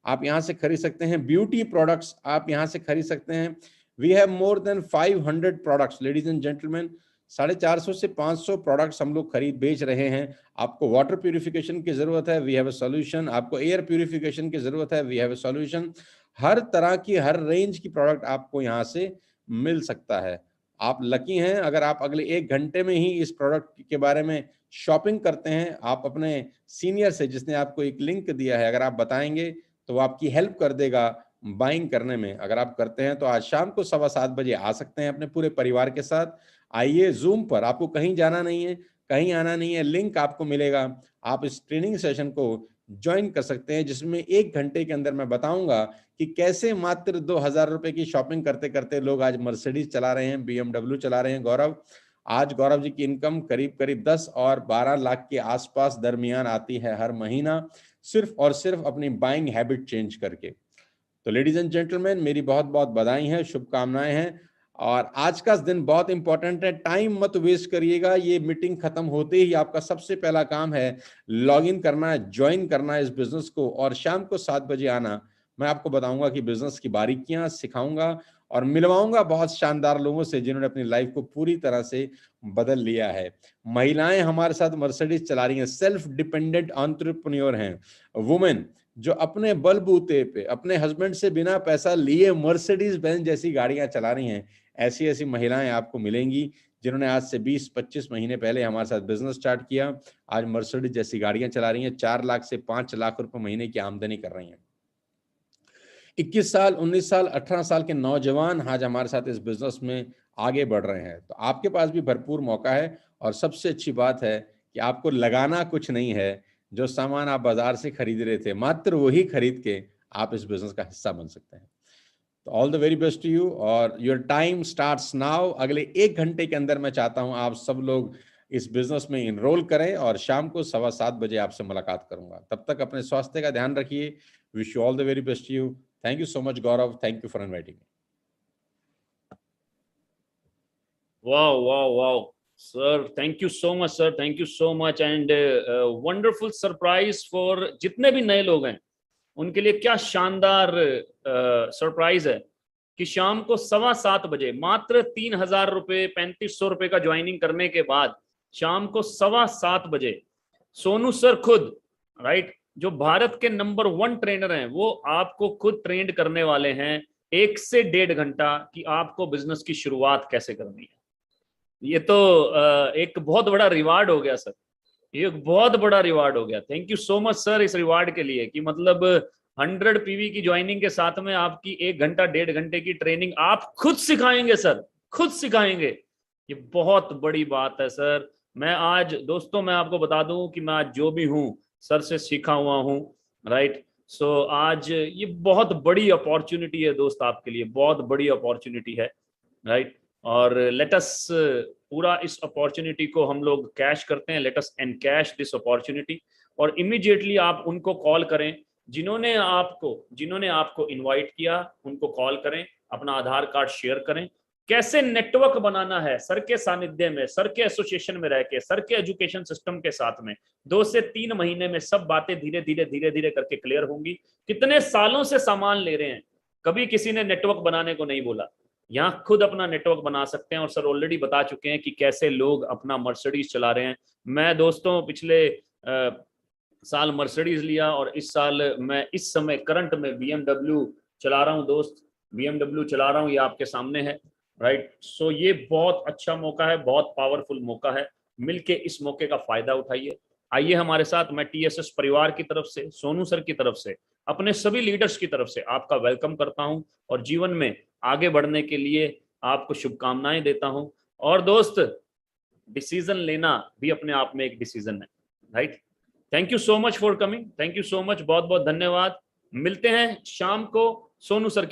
आप यहाँ से खरीद सकते हैं, ब्यूटी प्रोडक्ट्स आप यहाँ से खरीद सकते हैं। We have more than 500 products ladies and gentlemen. 450 से 500 प्रोडक्ट्स हम लोग खरीद बेच रहे हैं। आपको वाटर प्यूरिफिकेशन की जरूरत है, वी हैव अ सॉल्यूशन। आपको एयर प्यूरिफिकेशन की जरूरत है, वी हैव अ सॉल्यूशन। हर तरह की, हर रेंज की प्रोडक्ट आपको यहाँ से मिल सकता है। आप लकी हैं अगर आप अगले 1 घंटे में ही इस प्रोडक्ट के बारे में शॉपिंग करते हैं। आप अपने सीनियर से, जिसने आपको एक लिंक दिया है, अगर आप बताएंगे तो वो आपकी हेल्प कर देगा बाइंग करने में। अगर आप करते हैं तो आज शाम को 7:15 बजे आ सकते हैं अपने पूरे परिवार के साथ। आइए जूम पर, आपको कहीं जाना नहीं है, कहीं आना नहीं है, लिंक आपको मिलेगा। आप इस ट्रेनिंग सेशन को ज्वाइन कर सकते हैं जिसमें 1 घंटे के अंदर मैं बताऊंगा कि कैसे मात्र 2,000 रुपए की शॉपिंग करते करते लोग आज मर्सिडीज चला रहे हैं, BMW चला रहे हैं। गौरव, आज गौरव जी की इनकम करीब करीब 10 और 12 लाख के आसपास दरमियान आती है हर महीना, सिर्फ और सिर्फ अपनी बाइंग हैबिट चेंज करके। तो लेडीज एंड जेंटलमैन, मेरी बहुत बहुत बधाई है, शुभकामनाएं हैं। और आज का दिन बहुत इंपॉर्टेंट है, टाइम मत वेस्ट करिएगा। ये मीटिंग खत्म होते ही आपका सबसे पहला काम है लॉग इन करना है, ज्वाइन करना है इस बिजनेस को, और शाम को 7 बजे आना। मैं आपको बताऊंगा कि बिजनेस की बारीकियां सिखाऊंगा और मिलवाऊंगा बहुत शानदार लोगों से जिन्होंने अपनी लाइफ को पूरी तरह से बदल लिया है। महिलाएं हमारे साथ मर्सिडीज चला रही हैं, सेल्फ डिपेंडेंट एंटरप्रेन्योर हैं, वुमेन जो अपने बलबूते पे अपने हस्बैंड से बिना पैसा लिए मर्सिडीज बेंज जैसी गाड़ियां चला रही हैं। ऐसी ऐसी महिलाएं आपको मिलेंगी जिन्होंने आज से 20-25 महीने पहले हमारे साथ बिजनेस स्टार्ट किया, आज मर्सिडीज जैसी गाड़ियां चला रही हैं, 4 लाख से 5 लाख रुपए महीने की आमदनी कर रही हैं। 21 साल, 19 साल, 18 साल के नौजवान आज हमारे साथ इस बिजनेस में आगे बढ़ रहे हैं। तो आपके पास भी भरपूर मौका है, और सबसे अच्छी बात है कि आपको लगाना कुछ नहीं है। जो सामान आप बाजार से खरीद रहे थे, मात्र वही खरीद के आप इस बिजनेस का हिस्सा बन सकते हैं। तो all the very best to you, और योर टाइम स्टार्ट्स नाउ। अगले 1 घंटे के अंदर मैं चाहता हूं आप सब लोग इस बिजनेस में इनरोल करें, और शाम को 7:15 बजे आपसे मुलाकात करूंगा। तब तक अपने स्वास्थ्य का ध्यान रखिए। Wish you all the very best to you. Thank you so much Gaurav, thank you for inviting me. Wow, wow, wow. Sir, thank you so much, sir. Thank you so much. And wonderful surprise for जितने भी नए लोग हैं उनके लिए क्या शानदार surprise है कि शाम को 7:15 बजे मात्र 3,000 रुपये 3,500 रुपये का ज्वाइनिंग करने के बाद शाम को 7:15 बजे सोनू सर खुद, राइट, जो भारत के नंबर 1 ट्रेनर हैं, वो आपको खुद ट्रेंड करने वाले हैं 1 से 1.5 घंटा कि आपको बिजनेस की शुरुआत कैसे करनी है। ये तो एक बहुत बड़ा रिवार्ड हो गया सर, ये एक बहुत बड़ा रिवार्ड हो गया। Thank you so much sir इस रिवार्ड के लिए कि मतलब 100 पीवी की ज्वाइनिंग के साथ में आपकी 1 घंटा 1.5 घंटे की ट्रेनिंग आप खुद सिखाएंगे सर, खुद सिखाएंगे। ये बहुत बड़ी बात है सर। मैं आज दोस्तों मैं आपको बता दूं कि मैं आज जो भी हूं सर से सीखा हुआ हूं, राइट। सो आज ये बहुत बड़ी अपॉर्चुनिटी है दोस्त, आपके लिए बहुत बड़ी अपॉर्चुनिटी है, राइट। और लेट अस पूरा इस अपॉर्चुनिटी को हम लोग कैश करते हैं, let us encash this opportunity. और इमीडिएटली आप उनको कॉल करें जिन्होंने आपको इनवाइट किया, उनको कॉल करें, अपना आधार कार्ड शेयर करें। कैसे नेटवर्क बनाना है सर के सानिध्य में, सर के एसोसिएशन में रह के, सर के एजुकेशन सिस्टम के साथ में 2 से 3 महीने में सब बातें धीरे धीरे करके क्लियर होंगी। कितने सालों से सामान ले रहे हैं, कभी किसी ने नेटवर्क बनाने को नहीं बोला। यहाँ खुद अपना नेटवर्क बना सकते हैं, और सर ऑलरेडी बता चुके हैं कि कैसे लोग अपना मर्सिडीज चला रहे हैं। मैं दोस्तों पिछले साल मर्सिडीज लिया, और इस साल मैं इस समय करंट में BMW चला रहा हूँ दोस्त, BMW चला रहा हूँ, ये आपके सामने है, राइट। सो ये बहुत अच्छा मौका है, बहुत पावरफुल मौका है, मिलके इस मौके का फायदा उठाइए। आइए हमारे साथ। मैं TSS परिवार की तरफ से, सोनू सर की तरफ से, अपने सभी लीडर्स की तरफ से आपका वेलकम करता हूं, और जीवन में आगे बढ़ने के लिए आपको शुभकामनाएं देता हूं। और दोस्त, डिसीजन लेना भी अपने आप में एक डिसीजन है, right. Thank you so much for coming, thank you so much, बहुत बहुत धन्यवाद। मिलते हैं शाम को सोनू सर की